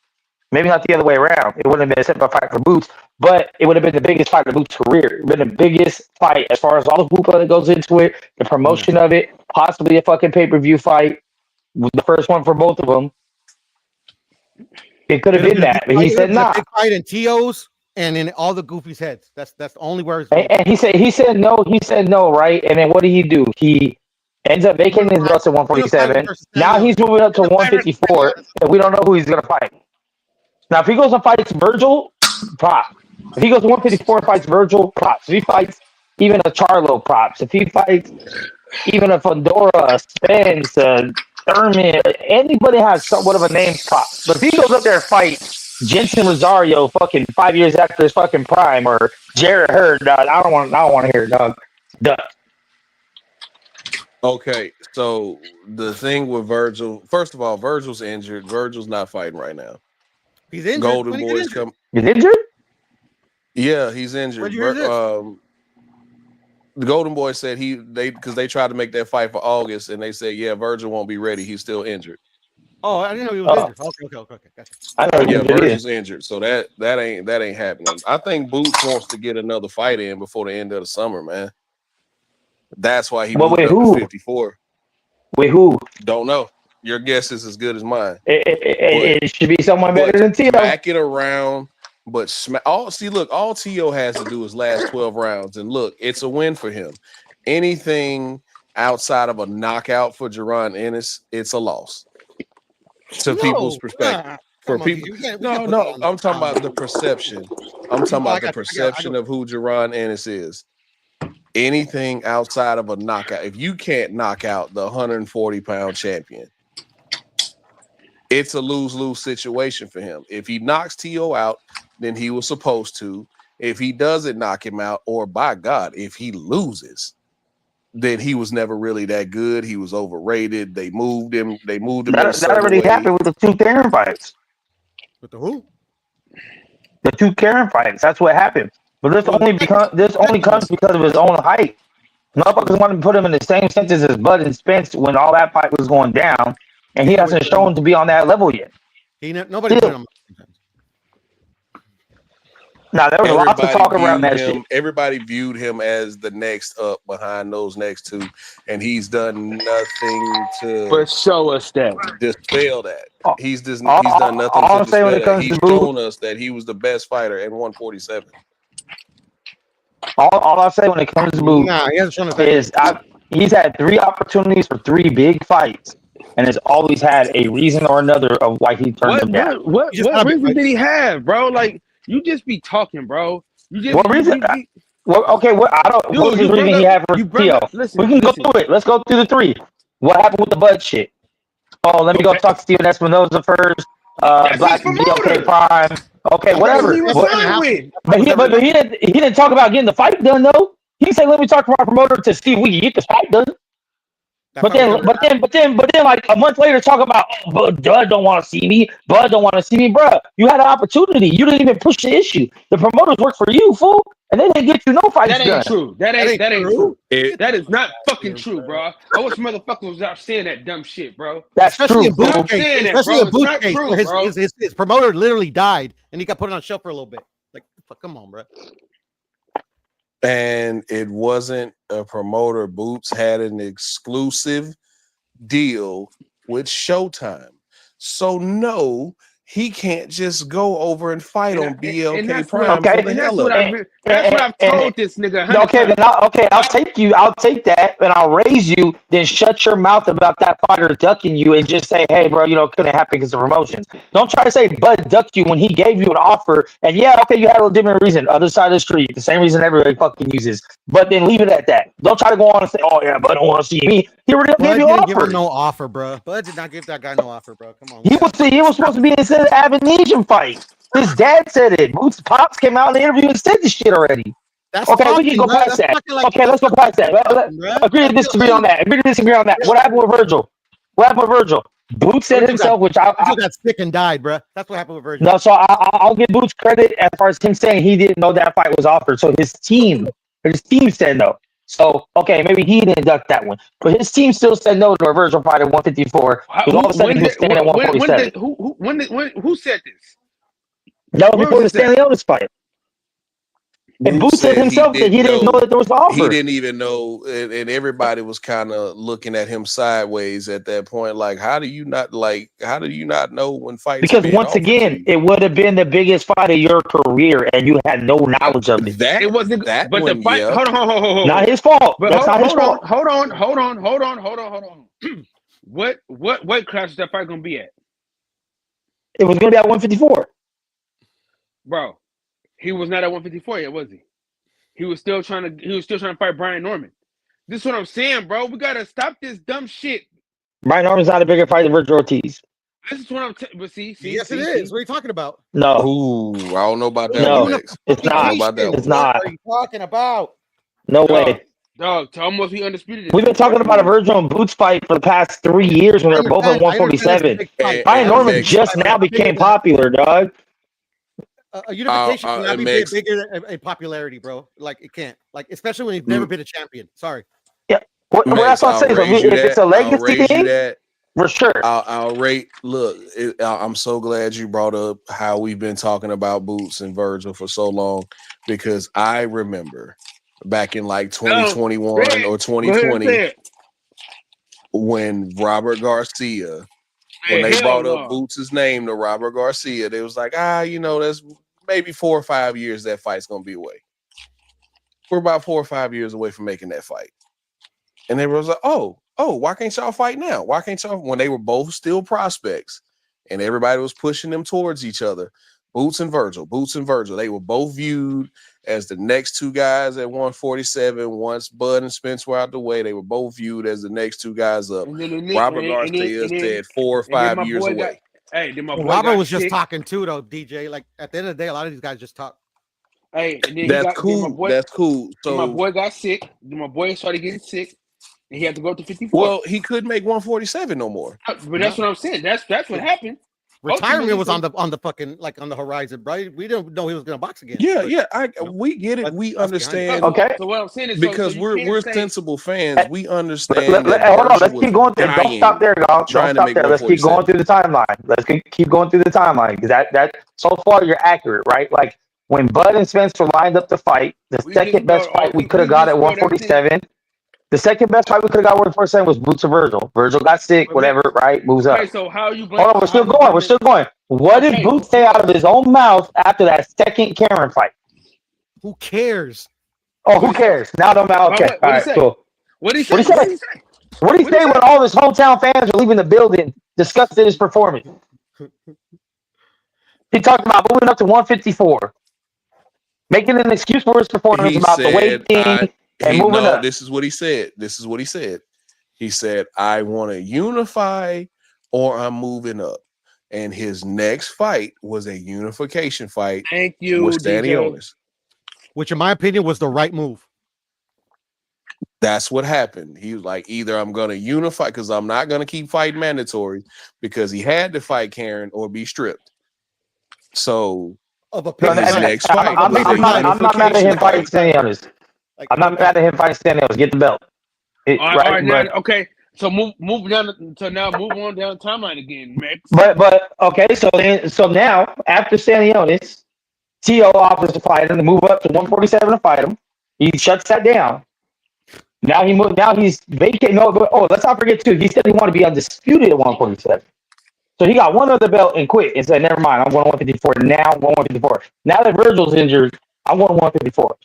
Maybe not the other way around. It wouldn't have been a step-up fight for Boots, but it would have been the biggest fight of Boots' career. It would have been the biggest fight as far as all the hoopla that goes into it, the promotion of it, possibly a fucking pay-per-view fight, the first one for both of them. It could have been that, but he said nah. Big fight in Tio's and in all the Goofy's heads. That's the only words. And he said no, right? And then what did he do? He ends up vacating his belt at 147. Now he's moving up to 154, and we don't know who he's gonna fight. Now, if he goes and fights Virgil, prop. If he goes to 154 and fights Virgil, props. If he fights even a Charlo, props. If he fights even a Fedora, Spence, Thurman, anybody has somewhat of a name, props. But if he goes up there and fights Jensen Rosario fucking 5 years after his fucking prime, or Jarrett Hurd, dog, I don't want to hear it, dog. Duh. Okay, so the thing with Virgil, first of all, Virgil's injured. Virgil's not fighting right now. He's injured. Golden Boys come. He's injured? Yeah, he's injured. Where'd you hear this? The Golden Boys said because they tried to make that fight for August, and they said, yeah, Virgil won't be ready. He's still injured. Oh, I didn't know he was injured. Okay, gotcha. I know Virgil's injured, so that ain't happening. I think Boots wants to get another fight in before the end of the summer, man. That's why he moved up to 54. With who? Don't know. Your guess is as good as mine. It should be someone better than Tio. Back it around, but all Tio has to do is last 12 rounds, and look, it's a win for him. Anything outside of a knockout for Jaron Ennis, it's a loss to people's perspective. For people, no, I'm talking about the perception. I'm talking about the perception of who Jaron Ennis is. Anything outside of a knockout, if you can't knock out the 140-pound champion, it's a lose-lose situation for him. If he knocks Tio out, then he was supposed to. If he doesn't knock him out, or by God, if he loses, then he was never really that good. He was overrated. They moved him. That already happened with the two Karen fights. With the who? The two Karen fights. That's what happened. But this only comes because of his own height. Motherfuckers want to put him in the same sentence as Bud and Spence when all that fight was going down, and he hasn't shown to be on that level yet. Nobody put him. Now there was a lot of talk around that shit. Everybody viewed him as the next up behind those next two, and he's done nothing to show us that. Dispel that. He's done nothing to dispel that. He's shown us that he was the best fighter at 147. All I say when it comes to Boots is he's had 3 opportunities for 3 big fights, and has always had a reason or another of why he turned them down. What reason did he have, bro? Like, you just be talking, bro. What reason? Okay, what reason he have for Theo? We can go through it. Let's go through the 3. What happened with the Bud shit? Oh, let me go talk to Steven Espinoza first. Black BLK Prime. Okay, whatever. But he didn't talk about getting the fight done though. He said, "Let me talk to my promoter to see if we can get this fight done." But then, like a month later, talk about, Bud don't want to see me. Bud don't want to see me, bro. You had an opportunity. You didn't even push the issue. The promoters work for you, fool, and they didn't get you no fights done. That ain't true. That ain't true. That is not fucking true, bro. I wish motherfuckers was out saying that dumb shit, bro. That's especially true. Especially in Boots case, his promoter literally died, and he got put on shelf for a little bit. Like, come on, bro. And it wasn't a promoter. Boots had an exclusive deal with Showtime. So no, he can't just go over and fight on BLK Prime. Okay, that's what I've told this nigga. Okay, then I'll take you. I'll take that, and I'll raise you. Then shut your mouth about that fighter ducking you, and just say, "Hey, bro, couldn't happen because of promotions." Don't try to say Bud ducked you when he gave you an offer. And yeah, okay, you had a different reason. Other side of the street, the same reason everybody fucking uses. But then leave it at that. Don't try to go on and say, "Oh yeah, Bud don't want to see me." He already gave you an offer. Give him no offer, bro. Bud did not give that guy no offer, bro. Come on. He was supposed to be in the Avenesian fight. His dad said it. Boots Pops came out in the interview and said this shit already. That's okay, we can go past that. Okay, let's go past that. Agree to disagree on that. What happened with Virgil? Boots said himself, which I got sick and died, bro. That's what happened with Virgil. No, so I'll give Boots credit as far as him saying he didn't know that fight was offered. So his team said no. So okay, maybe he didn't duck that one, but his team still said no to a Virgil fight at 154. All of a sudden he was standing at 147. Who said this? That was before the Stanley Otis fight. And Boots said himself that he didn't know that there was an offer. He didn't even know, and everybody was kind of looking at him sideways at that point. Like, how do you not know when fights? Because once again, it would have been the biggest fight of your career, and you had no knowledge of it. It wasn't that. But the fight, hold on. Not his fault. But that's not his fault. Hold on. What weight class is that fight gonna be at? It was gonna be at 154. Bro. He was not at 154 yet, was he? He was still trying to fight Brian Norman. This is what I'm saying, bro. We gotta stop this dumb shit. Brian Norman's not a bigger fight than Virgil Ortiz. This is what I'm but see, yes, it is. What are you talking about? No. Ooh, I don't know about that. No, one. it's not. It's not. What are you talking about? No way. Dog, to almost be undisputed. We've been talking about a Virgil and Boots fight for the past 3 years when they're both at 147. Brian Norman just now became popular, dog. A unification cannot be bigger than a popularity, bro. Like, it can't. Like, especially when you've never been a champion. Sorry. Yeah. That's what I'm saying. If it's a legacy thing, for sure. I'll rate. Look, I'm so glad you brought up how we've been talking about Boots and Virgil for so long, because I remember back in like 2021 or 2020 when Robert Garcia. When they brought up Boots' name to Robert Garcia, they was like, that's maybe 4 or 5 years that fight's gonna be away. We're about 4 or 5 years away from making that fight. And they was like, oh, why can't y'all fight now? Why can't y'all? When they were both still prospects and everybody was pushing them towards each other, Boots and Virgil, they were both viewed as the next 2 guys at 147. Once Bud and Spence were out the way, they were both viewed as the next 2 guys up. Robert Garcia said 4 or 5 years away. Robert was just talking too, though, DJ. Like, at the end of the day, a lot of these guys just talk. Hey, and then that's cool. That's cool. So my boy got sick. My boy started getting sick, and he had to go up to 54. Well, he couldn't make 147 no more. But that's what I'm saying. That's what happened. retirement was on the fucking like on the horizon, right? We didn't know he was gonna box again. Yeah, but, yeah, we get it. We understand. Okay. So what I'm saying is because so we're say, sensible fans. We understand. Hold on. Let's keep going through. Don't stop there, y'all. Don't stop there. Let's keep going through the timeline. Let's keep going through the timeline because that so far you're accurate, right? Like when Bud and Spence were lined up to fight, the second best fight we could have got at 147. The second best fight we could have got at 147 was Boots or Virgil. Virgil got sick, whatever, right? Moves up. Okay, so how you Hold on, we're still going. We're still going. What did Boots say out of his own mouth after that second Karen fight? Who cares? Oh, who cares? Now I'm out. Okay, all right, cool. What did he say? What did he say when all his hometown fans are leaving the building, disgusted his performance? He talked about moving up to 154, making an excuse for his performance about the weight thing and moving up. This is what he said. He said, I want to unify or I'm moving up. And his next fight was a unification fight. Thank you, with Stanionis. Which, in my opinion, was the right move. That's what happened. He was like, either I'm going to unify because I'm not going to keep fighting mandatory because he had to fight Karen or be stripped. So, his next fight. I'm not mad at him fighting Stanionis. I'm not mad at him fighting Stanionis. Get the belt. All right, now, okay. So move down. So now move on down the timeline again, Max. But okay. So now after Stanionis, T.O. offers to fight him to move up to 147 to fight him. He shuts that down. Now he's vacating. Oh, let's not forget too. He said he wanted to be undisputed at 147. So he got one other belt and quit and said, "Never mind. I'm going to 154 now. I'm going 154. Now that Virgil's injured, I'm going to 154.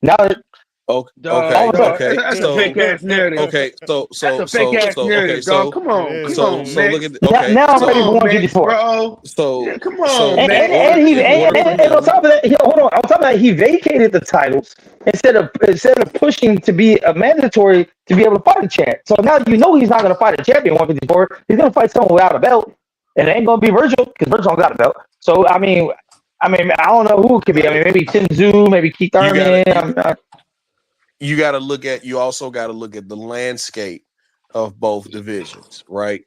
Now that." Okay. That's a fake ass narrative. Okay. So that's a fake ass narrative, dog. Come on. So look at now I'm ready for 154. Bro. So come on, and on top of that, hold on. On top of that, he vacated the titles instead of pushing to be a mandatory to be able to fight a champ. So now he's not going to fight a champion 154. He's going to fight someone without a belt, and it ain't going to be Virgil because Virgil don't got a belt. So I mean, I don't know who it could be. I mean, maybe Tim Tszyu, maybe Keith Thurman. You also got to look at the landscape of both divisions, right?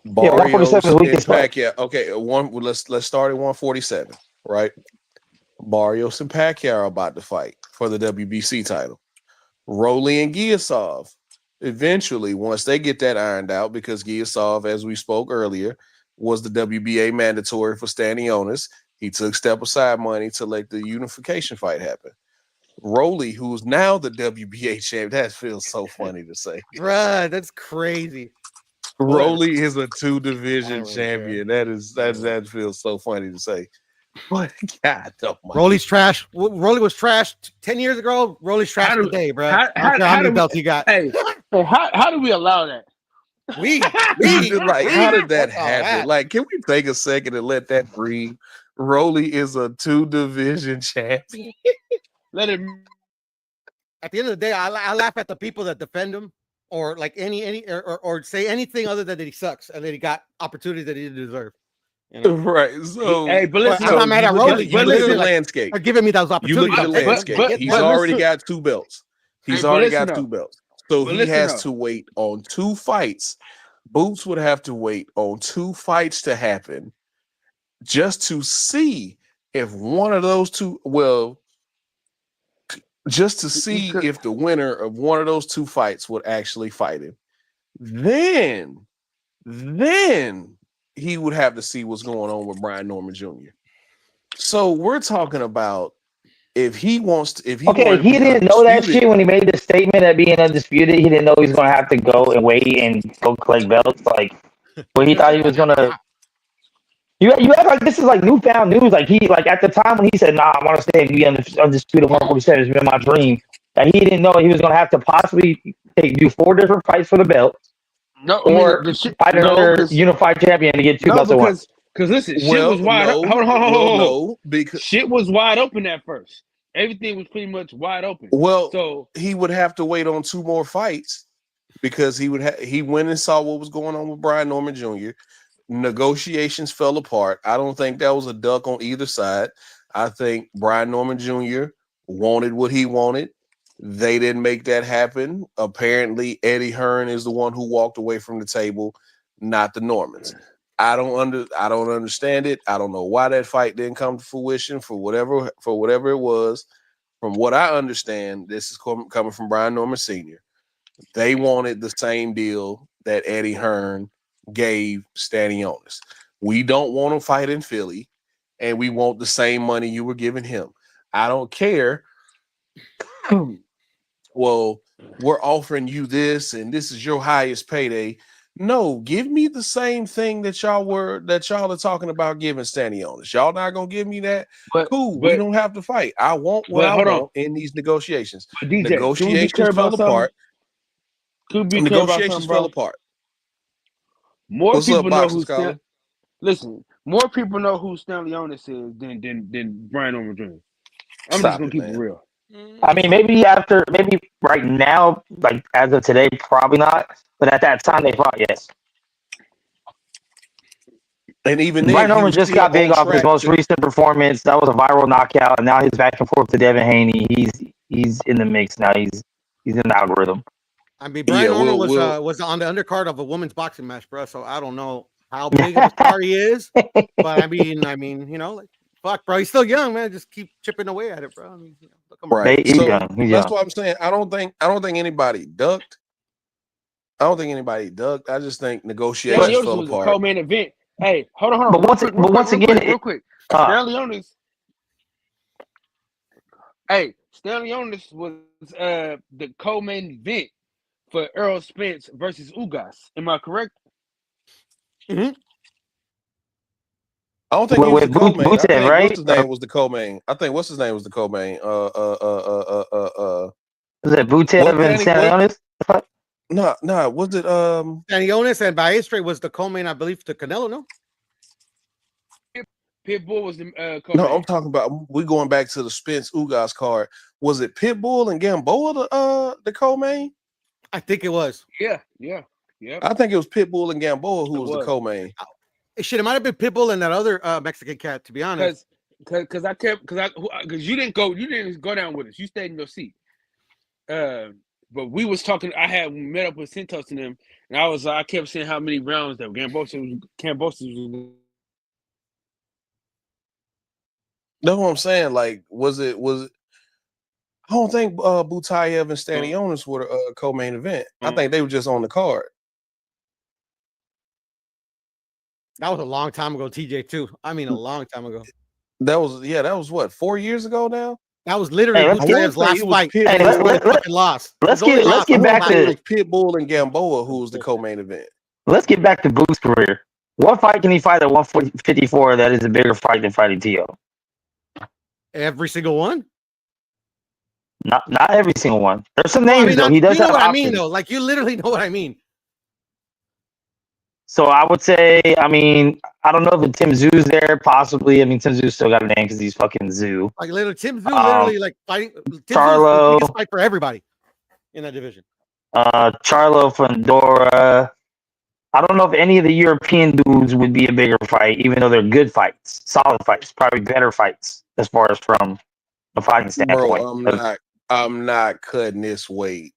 Barrios and Pacquiao. Okay, let's start at 147, right? Barrios and Pacquiao are about to fight for the WBC title. Rolly and Giasov, eventually, once they get that ironed out, because Giasov, as we spoke earlier, was the WBA mandatory for Stanionis. He took step aside money to let the unification fight happen. Rolly, who's now the WBA champ, that feels so funny to say. Bruh, that's crazy. Rolly is a 2-division champion. That feels so funny to say. But God, Rolly's trash. Rolly was trash 10 years ago. Rolly's trash today, bro. How many belts he got? Hey, how do we allow that? We how did that happen? Like, can we take a second and let that breathe? Rolly is a 2-division champion. Let him. At the end of the day, I laugh at the people that defend him, or like or say anything other than that he sucks and that he got opportunities that he didn't deserve. You know? Right. So, but listen, I'm not mad at Rolly. But look at the landscape. They're giving me those opportunities. You look at the landscape. He's already got 2 belts. He's already got 2 belts. So he has to wait on 2 fights. Boots would have to wait on 2 fights to happen just to see if one of those two, just to see if the winner of one of those 2 fights would actually fight him. Then he would have to see what's going on with Brian Norman Jr. So we're talking about if he wants to, he didn't know that shit when he made the statement that being undisputed. He didn't know he was going to have to go and wait and go collect belts. Like, when he thought he was going to. You act like this is like newfound news. Like at the time when he said, "Nah, I want to stay and be undisputed 147. It's been my dream." That he didn't know he was going to have to possibly do 4 different fights for the belt, fight another unified champion to get 2 belts at once. Because listen, shit was wide open. Hold on. Because shit was wide open at first. Everything was pretty much wide open. Well, so he would have to wait on 2 more fights because he went and saw what was going on with Brian Norman Jr. Negotiations fell apart. I don't think that was a duck on either side. I think Brian Norman Jr. wanted what he wanted. They didn't make that happen. Apparently, Eddie Hearn is the one who walked away from the table, not the Normans. I don't understand it. I don't know why that fight didn't come to fruition for whatever it was. From what I understand, this is coming from Brian Norman Sr. They wanted the same deal that Eddie Hearn gave Stanionis. We don't want to fight in Philly, and we want the same money you were giving him. I don't care. Well, we're offering you this, and this is your highest payday. No, give me the same thing that y'all are talking about giving Stanionis. Y'all not gonna give me that? Cool, we don't have to fight. I want what I want in these negotiations. But DJ, negotiations fell apart. Negotiations fell apart. More people know who more people know who Stanionis is than Brian Norman Jr. I'm just gonna keep it real. I mean, maybe right now, like as of today, probably not. But at that time, they fought, yes. And even Brian Norman just got big off his most recent performance. That was a viral knockout, and now he's back and forth to Devin Haney. He's in the mix now. He's in the algorithm. I mean, Brian Norman was on the undercard of a women's boxing match, bro. So I don't know how big of a star he is, but I mean, you know, like fuck, bro, he's still young, man. Just keep chipping away at it, bro. I mean, you know, look him right. He's young. That's what I'm saying. I don't think anybody ducked. I just think negotiations fell apart. Co-main event. Hey, hold on. But once again, real quick. Stanionis. Hey, Stanionis was the co-main event for Errol Spence versus Ugas. Am I correct? Mm-hmm. I don't think he was the co-main. What's his name was the co-main. I think what's his name was the co-main. Is it Butev and Stanionis? No, was it Stanionis and Baestre was the co-main, I believe, to Canelo, no? Pitbull was the co-main. No, I'm talking about we going back to the Spence Ugas card. Was it Pitbull and Gamboa the co-main? I think it was. Yeah. I think it was Pitbull and Gamboa who was the co-main. Shit, it might have been Pitbull and that other Mexican cat, to be honest. Because you didn't go down with us. You stayed in your seat. But we was talking. I had met up with Santos and them, and I kept saying how many rounds that Kambosos was. That's what I'm saying. Like, was it? I don't think Butayev and Stanionis were a co-main event. I think they were just on the card. That was a long time ago, TJ, too. I mean, a long time ago. That was what, 4 years ago now? That was literally Butayev's last fight. Let's get back to Pitbull and Gamboa, who was the co-main event. Let's get back to Boo's career. What fight can he fight at 154 that is a bigger fight than fighting T.O.? Every single one? Not every single one. There's some names though. He does have what options. I mean though. Like you literally know what I mean. So I would say, I mean, I don't know if Tim Zoo's there. Possibly. I mean, Tim Zoo's still got a name because he's fucking Zoo. Like literally, Tim Zoo literally like fighting. Charlo fight for everybody in that division. Charlo Fundora. I don't know if any of the European dudes would be a bigger fight, even though they're good fights, solid fights, probably better fights as far as from a fighting standpoint. Bro, I'm not cutting this weight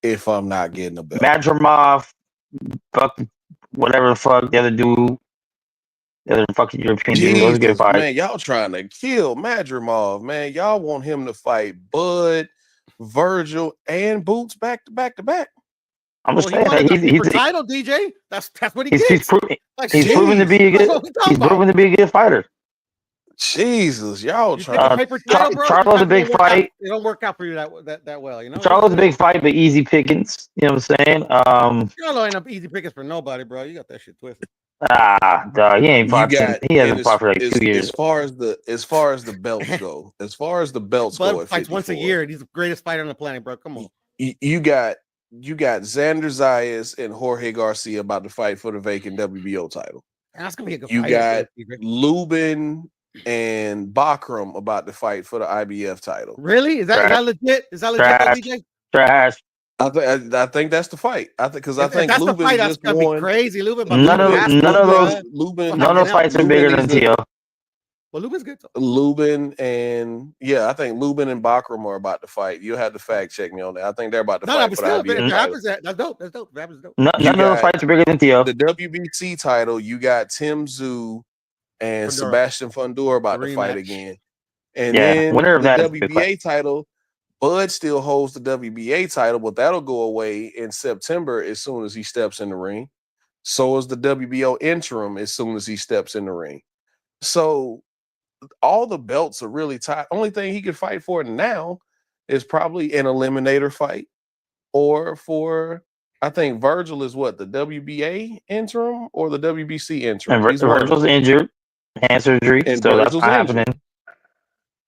if I'm not getting a belt. Madrimov, whatever the fuck the other dude, the other fucking European dude, was a good fight. Man, y'all trying to kill Madrimov, man. Y'all want him to fight Bud, Virgil, and Boots back to back to back. I'm just saying that he's title, DJ. That's what he gets. He's proven to be a good. He's proven to be a good fighter. Jesus, y'all trying. Charlo's a big fight. It don't work out for you that well, you know. Charlo's a big fight, but easy pickings. You know what I'm saying? Charlo ain't up easy pickings for nobody, bro. You got that shit twisted. Dog, he ain't fought. He hasn't fought for like 2 years. As far as the belts go, Bud fights once a year, and he's the greatest fighter on the planet, bro. Come on. You got Xander Zayas and Jorge Garcia about to fight for the vacant WBO title. That's gonna be a good fight. You got fight. Lubin and Bakram about to fight for the IBF title. Really? Is that legit? Is that legit, DJ? Trash. I think that's the fight. I think Lubin just won. Crazy. Lubin. None of those fights are bigger than T.O. Well, Lubin's good. Lubin and I think Lubin and Bakram are about to fight. You'll have to fact check me on that. I think they're about to fight. But still, if it happens, that's dope. That's dope. That was dope. None of those fights are bigger than Theo. The WBC title, you got Tim Tszyu and Sebastian Fundora about to fight again. And then winner of the that WBA title, Bud still holds the WBA title, but that'll go away in September as soon as he steps in the ring. So is the WBO interim as soon as he steps in the ring. So all the belts are really tied. Only thing he could fight for now is probably an eliminator fight, or for, I think Virgil is what, the WBA interim or the WBC interim? And Virgil's injured, hand surgery, and so Virgil's that's not happening.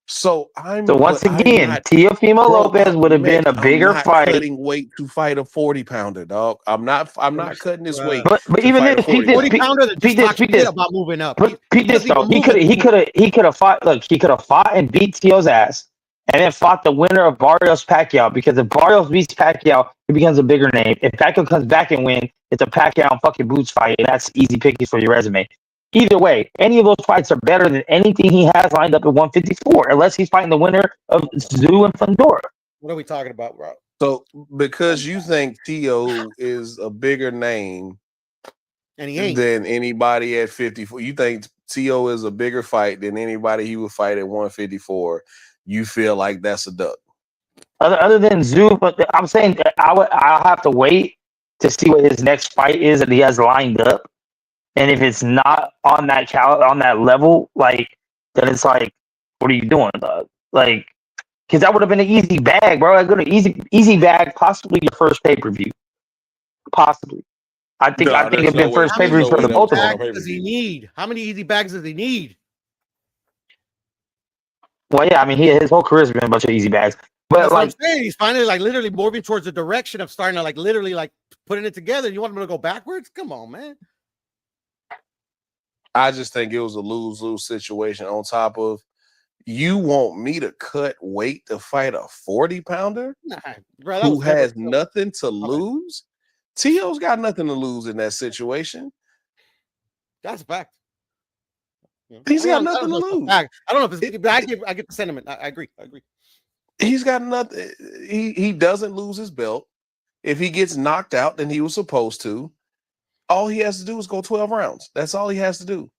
So once again, Teofimo Lopez would have been a bigger fight. Cutting weight to fight a 40-pounder, dog. I'm not cutting this weight. But even then, 40-pounder that just talks shit about moving up. He could have fought. Look, he could have fought and beat Teo's ass, and then fought the winner of Barrios Pacquiao. Because if Barrios beats Pacquiao, he becomes a bigger name. If Pacquiao comes back and wins, it's a Pacquiao and fucking Boots fight, and that's easy pickings for your resume. Either way, any of those fights are better than anything he has lined up at 154, unless he's fighting the winner of Tszyu and Fundora. What are we talking about, bro? So, because you think Teo is a bigger name and he ain't than anybody at 54, you think Teo is a bigger fight than anybody he would fight at 154, you feel like that's a duck. Other than Tszyu, but I'm saying that I'll have to wait to see what his next fight is that he has lined up. And if it's not on that level, like, then it's like, what are you doing, dog? Like, because that would have been an easy bag, bro. Like, an easy bag, possibly your first pay-per-view. Possibly. I think it'd been first pay-per-view for the both of them. Does he need? How many easy bags does he need? Well, yeah, I mean, his whole career's been a bunch of easy bags. But that's like, what I'm saying. He's finally like literally moving towards the direction of starting to like literally like putting it together. You want him to go backwards? Come on, man. I just think it was a lose-lose situation. On top of, you want me to cut weight to fight a 40-pounder who has nothing to lose? Teo's got nothing to lose in that situation. That's a fact. He's got nothing to lose. I don't know if it's, but I get the sentiment. I agree. He's got nothing. He doesn't lose his belt. If he gets knocked out, then he was supposed to. All he has to do is go 12 rounds. That's all he has to do.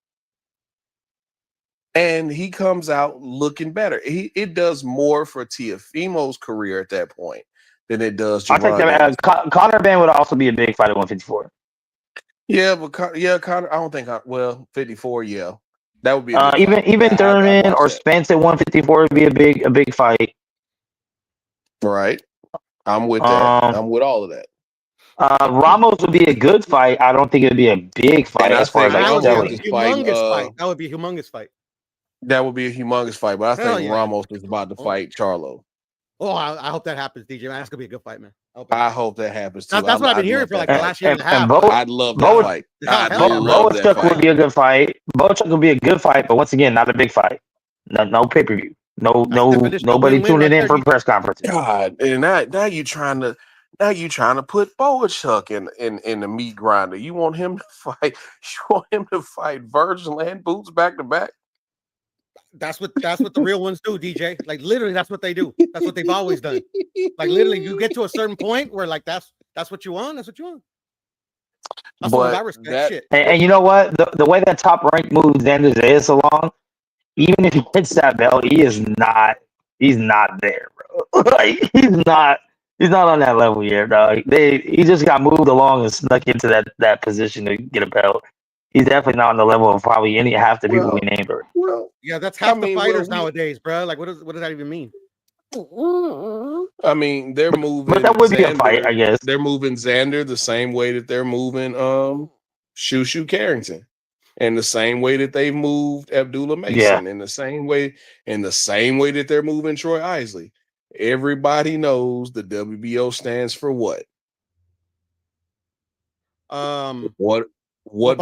And he comes out looking better. It does more for Teofimo's career at that point than it does Jaron. I think that Conor Benn would also be a big fight at 154. Yeah, but Conor, I don't think, 54, yeah. That would be even Thurman or Spence at 154 would be a big fight. Right. I'm with that. I'm with all of that. Ramos would be a good fight. I don't think it'd be a big fight as far as like humongous fight. That would be a humongous fight. That would be a humongous fight, but I think Ramos is about to fight Charlo. Oh, I hope that happens, DJ. Man, that's gonna be a good fight, man. I hope that happens too. That's what I've been hearing for like the last year and a half. I'd love that fight. Boachuk would be a good fight. Boachuk would be a good fight, but once again, not a big fight. No pay-per-view. Nobody tuning in for a press conference. God, and now you trying to put Boachuk in the meat grinder. You want him to fight? You want him to fight Virgil and Boots back to back? That's what the real ones do, DJ. Like literally, that's what they do. That's what they've always done. Like literally, you get to a certain point where like that's what you want. That's what you want. That's what I respect. Shit. And you know what? The way that Top Rank moves Xander Zayas along, even if he hits that belt, he's not there, bro. Like he's not on that level yet, dog. He just got moved along and snuck into that position to get a belt. He's definitely not on the level of probably half the people we named. Well, yeah, that's half the fighters nowadays, bro. Like, what does that even mean? I mean, they're moving. But that would be a fight, I guess. They're moving Xander the same way that they're moving Shushu Carrington, and the same way that they've moved Abdullah Mason, in the same way that they're moving Troy Isley. Everybody knows the WBO stands for what? What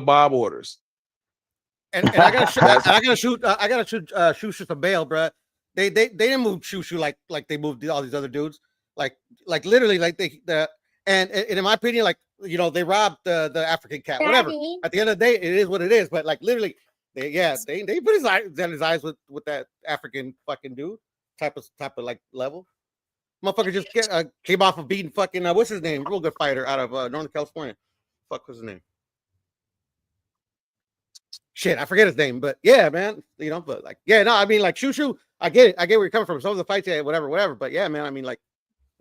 Bob orders? And I gotta shoot Shushu some bail, bro. They didn't move Shushu like they moved all these other dudes. Like literally like and in my opinion, like they robbed the African cat. Whatever. At the end of the day, it is what it is. But like literally, They put his eyes with that African fucking dude type of like level. Motherfucker just came off of beating fucking what's his name? Real good fighter out of Northern California. Fuck was his name? Shit, I forget his name, but yeah, man, you know, but like, yeah, no, I mean, like, Shushu, I get it, where you're coming from. Some of the fights, yeah, whatever, but yeah, man, I mean, like,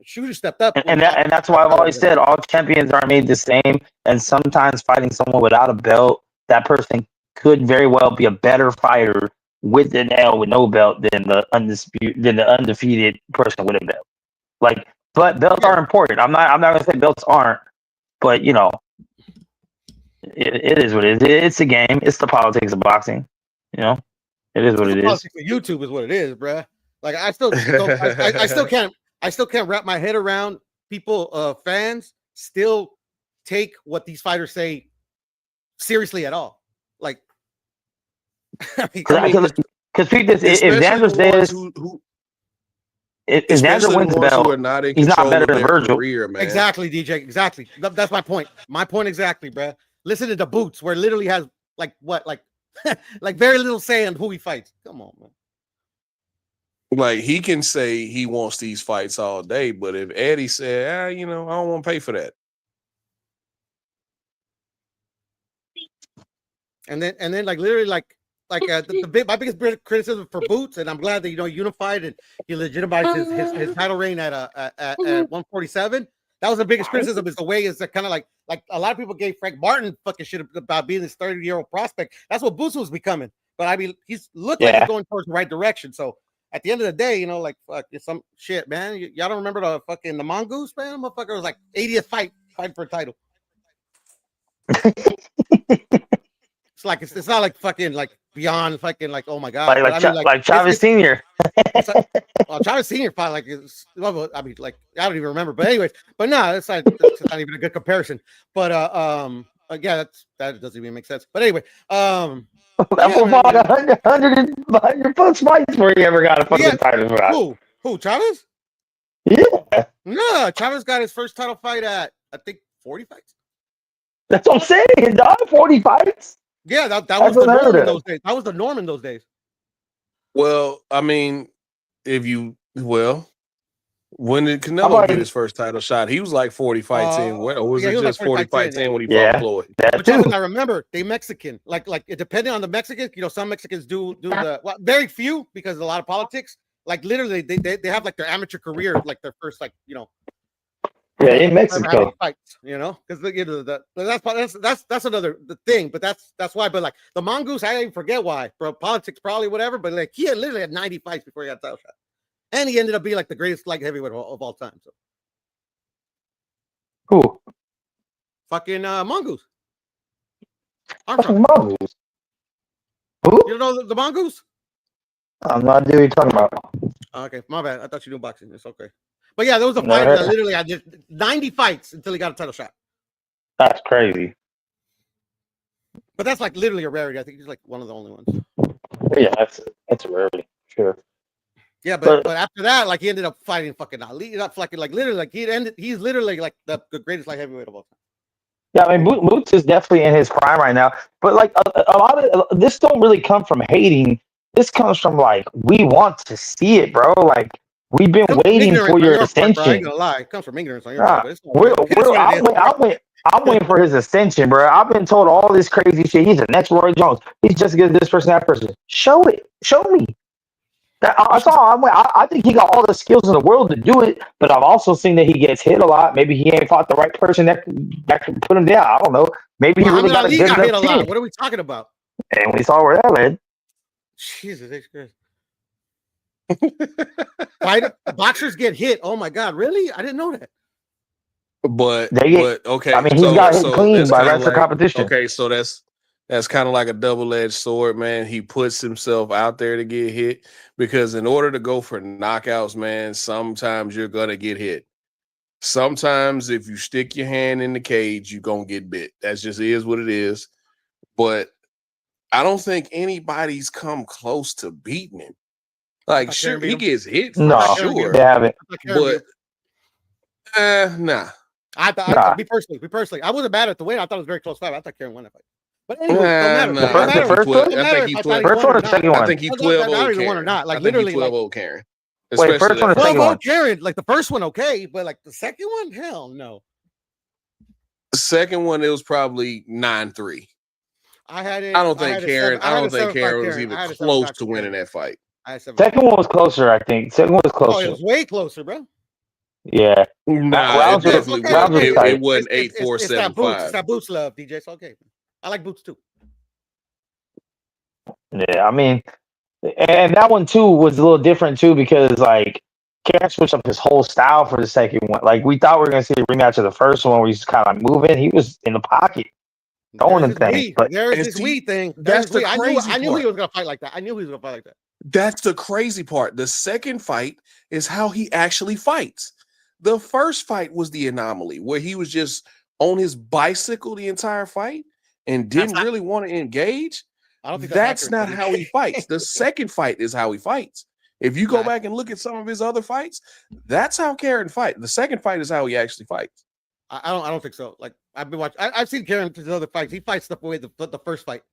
Shushu stepped up, and that's why I've always said all champions are made the same, and sometimes fighting someone without a belt, that person could very well be a better fighter with an L with no belt than the undefeated person with a belt. Like, but belts are important. I'm not gonna say belts aren't, but you know. It is what it is. It's a game. It's the politics of boxing. You know, it is what it is. Politics of YouTube is what it is, bruh. Like I still can't wrap my head around people, fans still take what these fighters say seriously at all. Like, because if Xander says if Xander wins the belt, he's not better than Virgil. Career, man. Exactly, DJ. Exactly. That's my point. My point exactly, bruh. Listen to the Boots, where it literally has like very little say in who he fights. Come on, man. Like he can say he wants these fights all day, but if Eddie said, you know, I don't want to pay for that. And then like literally like my biggest criticism for Boots, and I'm glad that unified and he legitimized his title reign at 147. That was the biggest criticism, is the way is that kind of like a lot of people gave Frank Martin fucking shit about being this 30-year-old prospect. That's what Boots was becoming. But I mean, he's like he's going towards the right direction. So at the end of the day, you know, like fuck, it's some shit, man. Y'all don't remember the Mongoose, man? Motherfucker was like 80th fight for a title. It's not like fucking like beyond fucking like, oh my god, like Chavez Senior. Well, Chavez Senior fought like I mean, like I don't even remember, but anyways, but no, it's not even a good comparison. But yeah, that doesn't even make sense. But anyway, that was about 100 plus fights before he ever got a fucking title. Who Chavez? Yeah, no, Chavez got his first title fight at I think 40 fights. That's what I'm saying, dog. 40 fights. Yeah, that was the norm in those days. That was the norm in those days. Well, I mean, when did Canelo get his first title shot? He was like 40 fights in. Or was it just 40 fights in when he fought Floyd? But I remember they Mexican, like depending on the Mexicans, you know, some Mexicans do very few because of a lot of politics. Like literally, they have like their amateur career, like their first, like, you know. Yeah, in Mexico, fights, you know, because that's another thing, but that's why. But like the Mongoose, I even forget why, bro. Politics probably, whatever. But like he literally had 90 fights before he got a title shot, and he ended up being like the greatest light heavyweight of all time. So who? Fucking Mongoose. Mongoose. Who? You don't know the Mongoose? I'm not doing what you're talking about. Okay, my bad. I thought you knew boxing. It's okay. But yeah, there was a fighter that literally had 90 fights until he got a title shot. That's crazy. But that's like literally a rarity. I think he's like one of the only ones. Yeah, that's a rarity, sure. Yeah, but after that, like he ended up fighting fucking Ali. Not fucking like literally, like he's literally like the greatest light heavyweight of all time. Yeah, I mean, Boots is definitely in his prime right now. But like a lot of this don't really come from hating. This comes from like we want to see it, bro. Like. We've been waiting for your ascension. I ain't gonna lie, it comes from ignorance on your part. I'm waiting for his ascension, bro. I've been told all this crazy shit. He's the next Roy Jones. He's just as good as this person, that person. Show it. Show me. That's all. I think he got all the skills in the world to do it, but I've also seen that he gets hit a lot. Maybe he ain't fought the right person that can put him down. I don't know. Maybe he really got a good enough hit a lot. What are we talking about? And we saw where that led. Jesus, that's crazy. Boxers get hit. Oh my god, really? I didn't know that. But okay. I mean, he got hit clean by wrestling competition. Okay, so that's kind of like a double-edged sword, man. He puts himself out there to get hit because in order to go for knockouts, man, sometimes you're gonna get hit. Sometimes if you stick your hand in the cage, you're gonna get bit. That just is what it is. But I don't think anybody's come close to beating him. Like, sure, he gets hit for sure. They haven't. But nah. I thought me personally, I wasn't bad at the weight. I thought it was a very close fight. I thought Karen won that fight. But anyway, don't matter. Nah, The first- the first one? I think he's 12. First one or second one? I think he's Not 12 old even one or Karen. not. Like I think he's literally, 12 like old Karen. Wait, first one or that second 12 one? old Karen. Like the first one, okay, but like the second one, hell no. The second one, it was probably 9-3. I had it. I don't think Karen was Karen. even I had a close 7-5 to winning that fight. I had 7-5. Second one was closer, I think. Second one was Oh, it closer. was way closer, bro. Yeah. Nah, Rounds it was- definitely rounds was wasn't. tight. It wasn't 8-4, It's that boots. It's 7-5. that boots love, DJ. So okay, I like boots too. Yeah, I mean, and that one too was a little different too because like Karen switched up his whole style for the second one. Like we thought we were gonna see a rematch of the first one where he's kind of like moving. He was in the pocket, throwing them things. But There's this weed thing. That's the I crazy knew part. he was gonna fight like that. I knew he was gonna fight like that. That's the crazy part. The second fight is how he actually fights. The first fight was the anomaly where he was just on his bicycle the entire fight and didn't really want to engage. I don't think That's accurate, not how he fights. The second fight is how he fights. If you go back and look at some of his other fights, that's how Karen fight. The second fight is how he actually fights. I don't think so. Like I've been watching. I've seen Karen his other fights. He fights the way the first fight.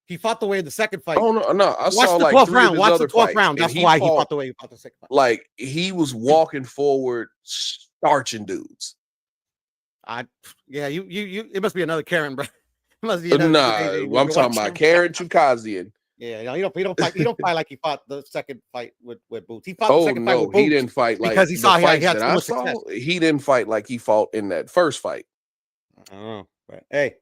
He fought the way in the second fight. Oh no! I saw the like 12th 3 round. of his Watch other the 12th fights, round. and That's why he fought fought the way he fought the second fight. like he was walking forward, starching dudes. Yeah, you. It must be another Karen, bro. It must be another Nah, I'm talking about Karen Chukazian. Yeah, you know, he don't fight. He don't fight like he fought the second fight with Boots. He fought the Oh second fight no, with Boots he didn't fight like because he the saw he fights had that so I much saw. success. He didn't fight like he fought in that first fight. Oh, right. Hey,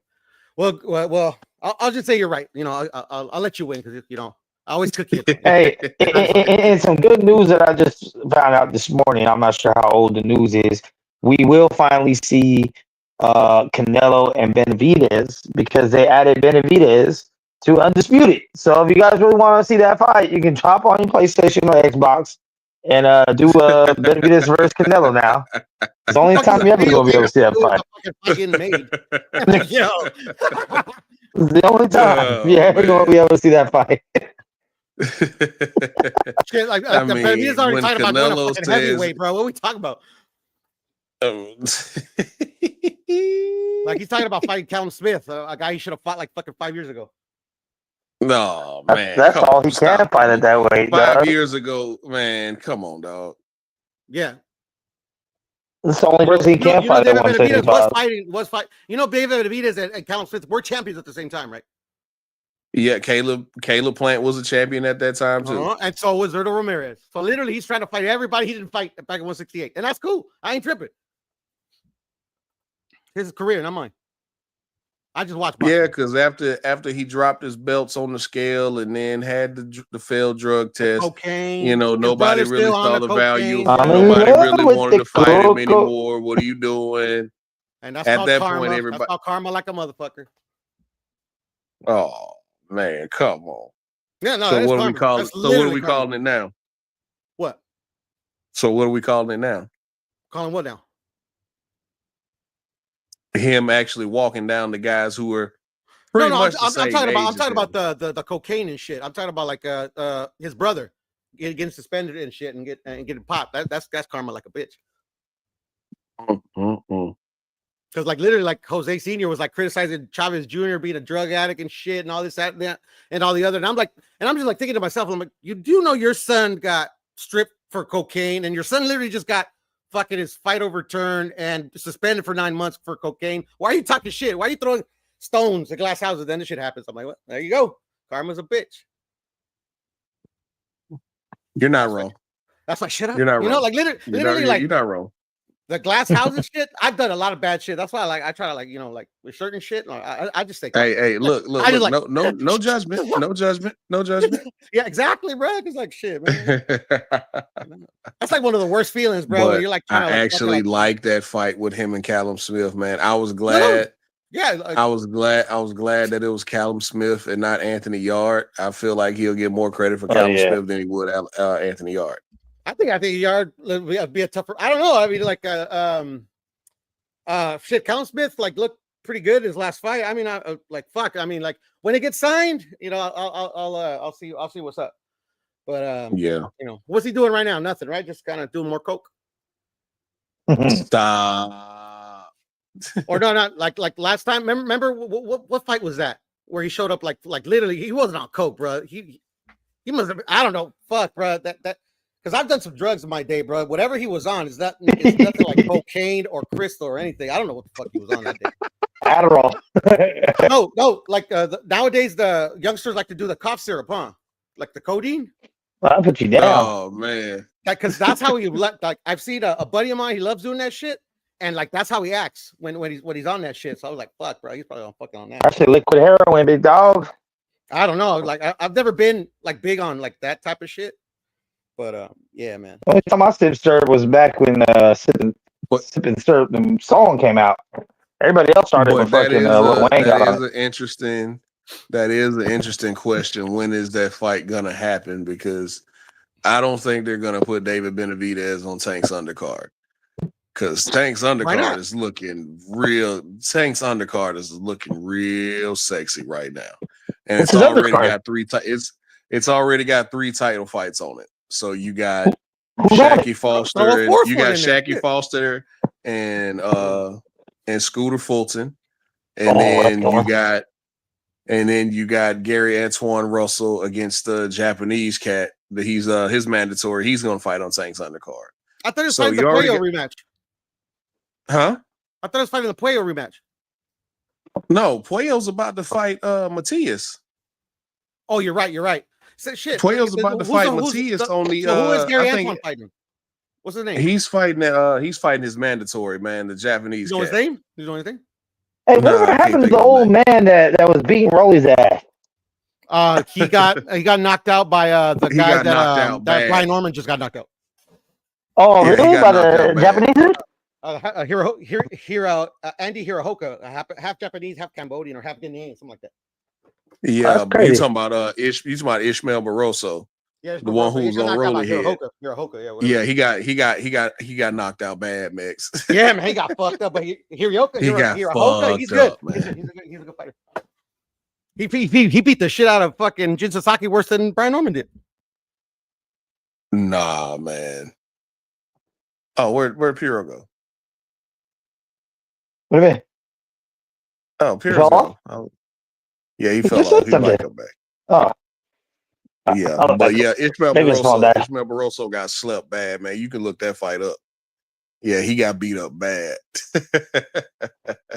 well, I'll just say you're right. You know, I'll let you win because you know I always cook you. hey, and some good news that I just found out this morning. I'm not sure how old the news is. We will finally see Canelo and Benavidez because they added Benavidez to Undisputed. So if you guys really want to see that fight, you can drop on your PlayStation or Xbox and do Benavidez versus Canelo now. It's the only time you're ever going to be able to see that fight. Yo. It's the only time you're ever going to be able to see that fight. Shit, like I mean, Benavidez already when talking about going to Canelo fucking says- heavyweight, bro. What are we talking about? Like he's talking about fighting Callum Smith, a guy he should have fought like fucking 5 years ago. No, man. That's come all on, he stop. can fight at that weight. 5 dog. years ago, man. Come on, dog. Yeah. That's the only person he can fight at David Benavidez 175. was fighting. You know, David Benavidez and Callum Smith were champions at the same time, right? Yeah, Caleb Plant was a champion at that time too. And so was Zerto Ramirez. So literally, he's trying to fight everybody he didn't fight back in 168, and that's cool. I ain't tripping. His career, not mine. I just watch. Yeah, because after he dropped his belts on the scale and then had the failed drug test, cocaine. you know, His nobody brother's really still on saw the the value. cocaine. Nobody really with wanted the to fight him cocoa. anymore. What are you doing? And that's At called that karma. point, everybody. That's called karma like a motherfucker. Oh man, come on. Yeah, no. So that's what are we karma. calling? That's So what are literally we karma. calling it now? What? So what are we calling it now? Calling what now? Him actually walking down the guys who were pretty No, much I'm the same talking about. age I'm as talking him. about the cocaine and shit. I'm talking about like his brother getting suspended and shit and getting popped. That's karma like a bitch. Because like literally, like Jose Senior was like criticizing Chavez Jr. being a drug addict and shit and all this, that, and that, and all the other. And I'm just like thinking to myself, I'm like, you do know your son got stripped for cocaine, and your son literally just got fucking his fight overturned and suspended for 9 months for cocaine. Why are you talking shit? Why are you throwing stones at glass houses? Then this shit happens. I'm like, what? There you go. Karma's a bitch. You're not wrong. That's like shit up. You're not wrong. You know, like literally, like you're not wrong. the glass houses shit. I've done a lot of bad shit. That's why I try to like, you know, like with certain shit. I just think, Hey, look, I just look, no judgment, no judgment. yeah, exactly, bro. It's like shit, man. That's like one of the worst feelings, bro. Where But you're like, I trying to, actually fucking, like that fight with him and Callum Smith, man. I was glad. yeah, like, I was glad that it was Callum Smith and not Anthony Yard. I feel like he'll get more credit for Callum Smith than he would Anthony Yard. I think Yard would be a tougher. I don't know. I mean, like, shit. Callum Smith like looked pretty good his last fight. I mean, like fuck. I mean, like when it gets signed, you know, I'll see what's up. But Yeah. you know, what's he doing right now? Nothing, right? Just kind of doing more coke. Stop. Or no, not like last time. Remember what fight was that? where he showed up like literally he wasn't on coke, bro. He must have. I don't know. Fuck, bro. That because I've done some drugs in my day, bro. Whatever he was on is nothing like cocaine or crystal or anything. I don't know what the fuck he was on that day. Adderall. No. Like nowadays, the youngsters like to do the cough syrup, huh? Like the codeine. I'll put you down. Oh man. Because that's how he let. Like I've seen a buddy of mine. He loves doing that shit, and like that's how he acts when he's on that shit. So I was like, fuck, bro. He's probably on fucking on that. I said liquid heroin, big dog. I don't know. Like I've never been like big on like that type of shit. But yeah, man. The only time I sipped syrup was back when sipping syrup the song came out. Everybody else started with fucking Lil Wayne got on. That is an interesting question. When is that fight gonna happen? Because I don't think they're gonna put David Benavidez on Tank's undercard. Because Tank's undercard is looking real. Tank's undercard is looking real sexy right now, and it's already got three. It's already got 3 title fights on it. So you got Shaqy Foster, Foster, and Scooter Fulton, and then you got Gary Antoine Russell against the Japanese cat. That he's his mandatory. He's gonna fight on Tank's undercard. I thought it was fighting the Puello rematch. Huh? I thought it was fighting the Puello rematch. No, Puello's about to fight Matias. Oh, you're right. So, shit. Puello's about to fight Matias on the. So who is Gary Antoine fighting? What's his name? He's fighting his mandatory man, the Japanese. You know his name? You know anything? Hey, whatever happened to the old man that was beating Rolly's ass? He got knocked out by the guy that Brian Norman just got knocked out. Oh, really? By the Japanese dude? Andy Hirohoka, half Japanese, half Cambodian, or half Ghanaian, something like that. Yeah, but you talking about Ishmael Barroso, the one who's on Rolly head. Hirohoka, yeah, he got knocked out bad, Max. Yeah, man, he got fucked up. But Hirohoka, he's good. He's a good fighter. He beat the shit out of fucking Jin Sasaki worse than Brian Norman did. Nah, man. Oh, where'd Piro go? What do you mean? Oh, Piro fell off? Yeah, he fell off. He might come back. Oh. Yeah, but yeah, Ishmael Barroso got slept bad, man. You can look that fight up. Yeah, he got beat up bad.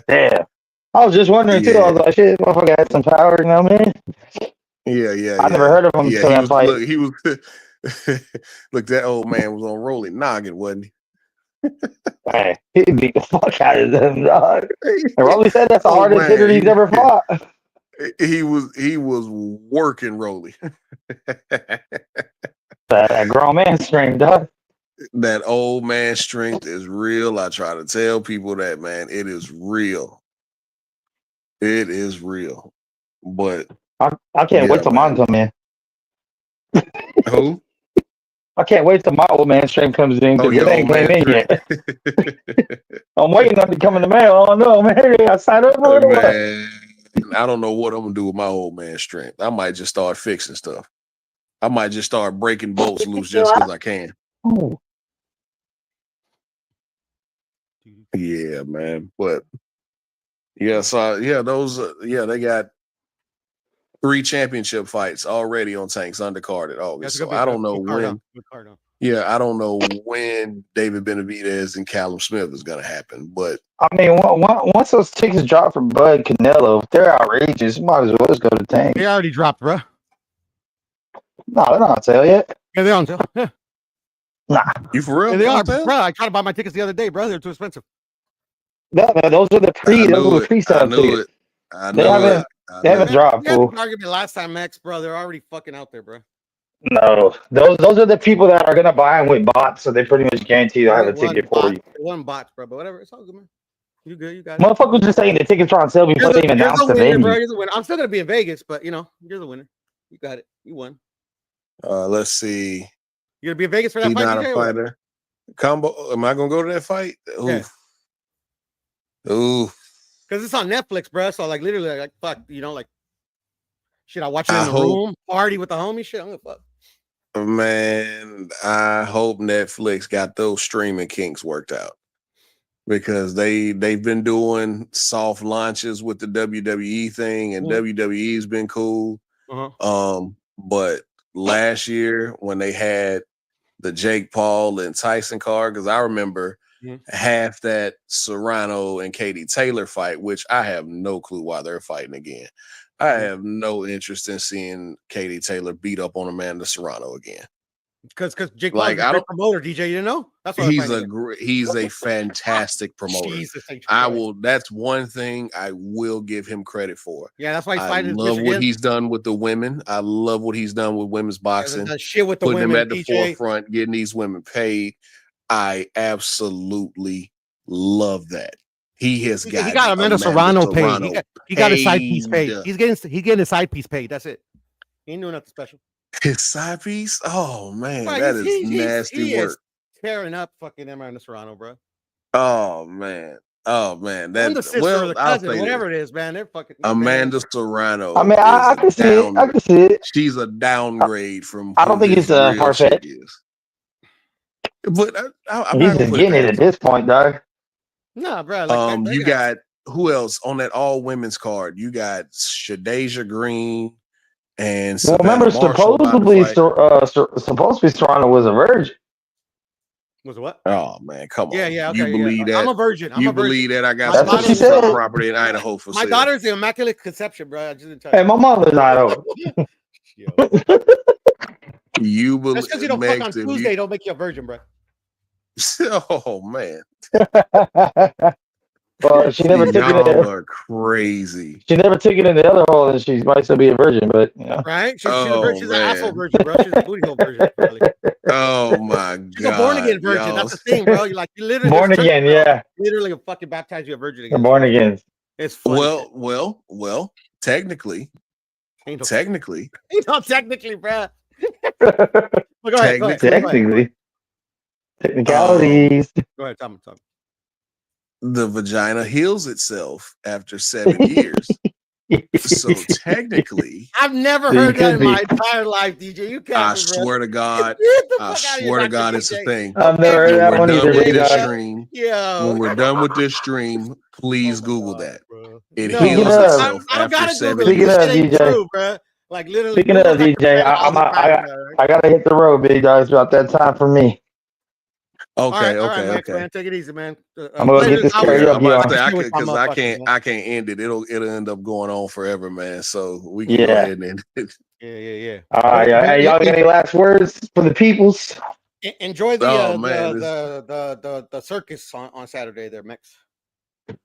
Damn. I was just wondering too. I was like, shit, motherfucker had some power, you know what I mean? Yeah. I never heard of him until that fight. Look, that old man was on Rolling Noggin, wasn't he? Man, he beat the fuck out of them, dog. And Rolly said that's the hardest hitter he's ever fought. He was working Rolly. That grown man strength, dog. That old man strength is real. I try to tell people that, man, it is real. It is real. But I can't wait till mine come in. Who? I can't wait till my old man strength comes in because it ain't came in yet. I'm waiting on it to come in the mail. Oh no, man, I signed up for it. Man, I don't know what I'm gonna do with my old man strength. I might just start fixing stuff. I might just start breaking bolts loose just because I can. Ooh. Yeah, man. But yeah, so they got 3 championship fights already on Tank's undercard at August. So I don't know when. Yeah, I don't know when David Benavidez and Callum Smith is going to happen. But I mean, once those tickets drop for Bud Canelo, they're outrageous. Might as well just go to Tank. They already dropped, bro. No, they're not on sale yet. Yeah, they're on sale. Yeah. Nah, you for real? Yeah, they are, bro. I tried to buy my tickets the other day, bro. They're too expensive. No, those are the pre-sale tickets. They haven't dropped. Yeah, argument last time, Max, bro. They're already fucking out there, bro. No, those are the people that are gonna buy them with bots, so they pretty much guarantee they'll have a ticket for you. It wasn't bots, bro, but whatever. It's all good, man. You good? You got it. Motherfuckers just saying the tickets are on sale before they even announced the venue. Bro, you're the winner. I'm still gonna be in Vegas, but you're the winner. You got it. You won. Let's see. You're gonna be in Vegas for that fight? Not a fighter. Combo. Am I gonna go to that fight? Oof. Yeah. Oof. Because it's on Netflix, bro. So like literally, like fuck, like shit. I watch it in the room, party with the homie. Shit, I'm gonna fuck. Man, I hope Netflix got those streaming kinks worked out. because they've been doing soft launches with the WWE thing, and WWE's been cool. But last year when they had the Jake Paul and Tyson card, because I remember half that Serrano and Katie Taylor fight, which I have no clue why they're fighting again. I have no interest in seeing Katie Taylor beat up on Amanda Serrano again. Because Jake Paul is a great promoter, DJ. You didn't know? That's what he's a fantastic promoter. Jesus, that's one thing I will give him credit for. Yeah, that's why he's fighting. I love what he's done with the women. I love what he's done with women's boxing. Shit with the putting women, him at the forefront, getting these women paid. I absolutely love that. He got Amanda Serrano paid. He got his side piece paid. He's getting his side piece paid. That's it. He ain't doing nothing special. His side piece? Oh man, that is nasty work. Is tearing up fucking Amanda Serrano, bro. Oh man. That the sister or the cousin, whatever it is, man. They're fucking Amanda Serrano. I mean, I can see it. I can see it. She's a downgrade from. I don't think it's a far-fetched. But he's just getting it at this point, dog. No, bro. You got who else on that all women's card? You got Shadeja Green. And remember, supposedly Serrano was a virgin. Was what? Oh man, come on! Yeah. Okay, you believe that? I'm a virgin. Believe that? I got some property in Idaho for my sale. daughter's the Immaculate Conception, bro. I just didn't tell you. Hey, my mother's Idaho. You believe? Just because you don't fuck on Tuesday, don't make you a virgin, bro. Oh man. Well, she never took it. Are crazy. She never took it in the other hole, and she might still be a virgin. But yeah, right? She's an asshole virgin, bro. She's a booty hole virgin. Probably. Oh my god, she's a born again virgin. That's the thing, bro. You literally born again, yeah. Literally, fucking baptize you a virgin again. You're born again. It's funny. Well. Technically, bro. Technically. Technicalities. Go ahead, Tom. The vagina heals itself after 7 years. So technically, I've never heard that in my entire life, DJ. You can't. I swear to God, it's a thing. I've never heard that one either. When we're done with this stream, please Google that. It heals itself after 7 years. Speaking of DJ, bro. Like literally. Speaking of DJ, I gotta hit the road, big dog. It's about that time for me. Okay. Man, take it easy, man. I'm gonna get this karaoke because I can't end it. It'll end up going on forever, man. So we can go ahead and end it. Yeah. All right, hey, y'all got any last words for the peoples? Enjoy the circus on Saturday, there, Mex.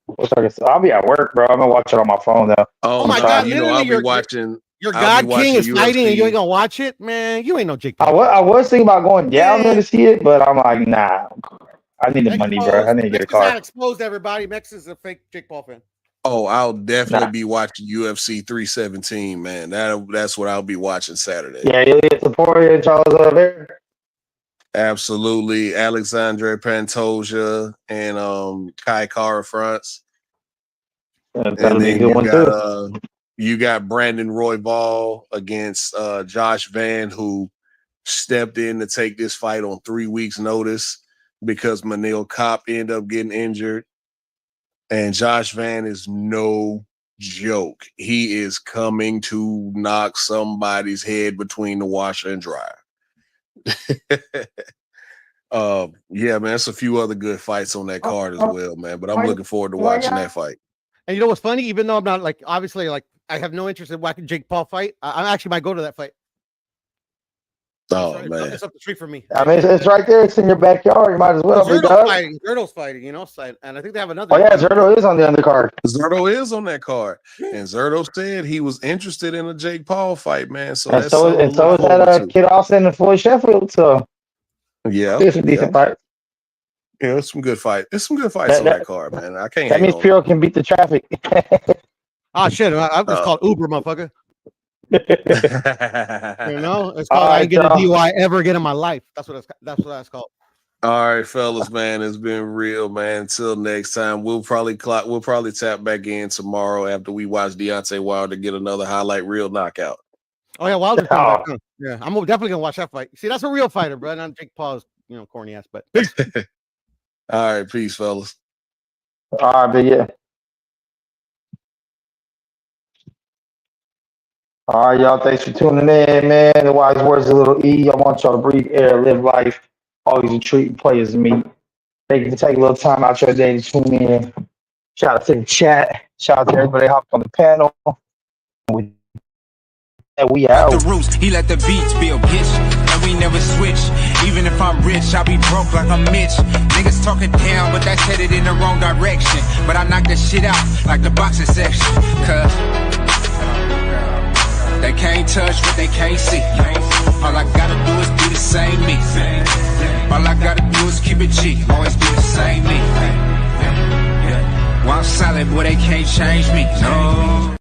What circus? I'll be at work, bro. I'm gonna watch it on my phone though. Oh my god! I'll be watching. Your God King is fighting and you ain't gonna watch it, man. You ain't no Jake Paul. I was thinking about going down there to see it, but I'm like, nah. I need the money, bro. I need to get a car. Not exposed everybody. Mex is a fake Jake Paul fan. Oh, I'll definitely be watching UFC 317, man. That's what I'll be watching Saturday. Yeah, you'll get Topuria, Charles Oliveira. Absolutely, Alexandre Pantoja and Kai Kara France. That'll be a good one too. You got Brandon Royval against Josh Van, who stepped in to take this fight on 3 weeks' notice because Manil Kopp ended up getting injured. And Josh Van is no joke. He is coming to knock somebody's head between the washer and dryer. Yeah, man, there's a few other good fights on that card as well, man. But I'm looking forward to watching that fight. And you know what's funny? Even though I'm not obviously I have no interest in watching Jake Paul fight, I actually might go to that fight. Oh man, it's up the street for me. I mean, it's right there. It's in your backyard. You might as well. Zerto's fighting, you know, and I think they have another. Oh yeah, Zerto is on the undercard. Zerto is on that card, and Zerto said he was interested in a Jake Paul fight, man. So is that Kid Austin and Floyd Sheffield. So yeah, it's a decent fight. Yeah, it's some good fight. There's some good fights on that card, man. I can't. That means Piro can beat the traffic. Oh shit! I was called Uber, motherfucker. You know, it's called I ain't get a DUI ever again in my life. That's what that's called. All right, fellas, man, it's been real, man. Until next time, we'll probably tap back in tomorrow after we watch Deontay Wilder get another highlight reel knockout. Oh yeah, Wilder's coming back. Yeah, I'm definitely gonna watch that fight. See, that's a real fighter, bro. Not Jake Paul's, corny ass. But all right, peace, fellas. All right, but yeah. All right, y'all. Thanks for tuning in, man. The wise words of Little E. I want y'all to breathe air, live life. Always a treat, play as me. Thank you for taking a little time out your day to tune in. Shout out to the chat. Shout out to everybody who hopped on the panel. We out. The roots, he let the beats build, bitch. And we never switch. Even if I'm rich, I'll be broke like I'm Mitch. Niggas talking down, but that's headed in the wrong direction. But I knock that shit out like the boxing section. Cause they can't touch what they can't see. All I gotta do is be the same me. All I gotta do is keep it cheap. Always be the same me. While I'm solid, boy, they can't change me. No.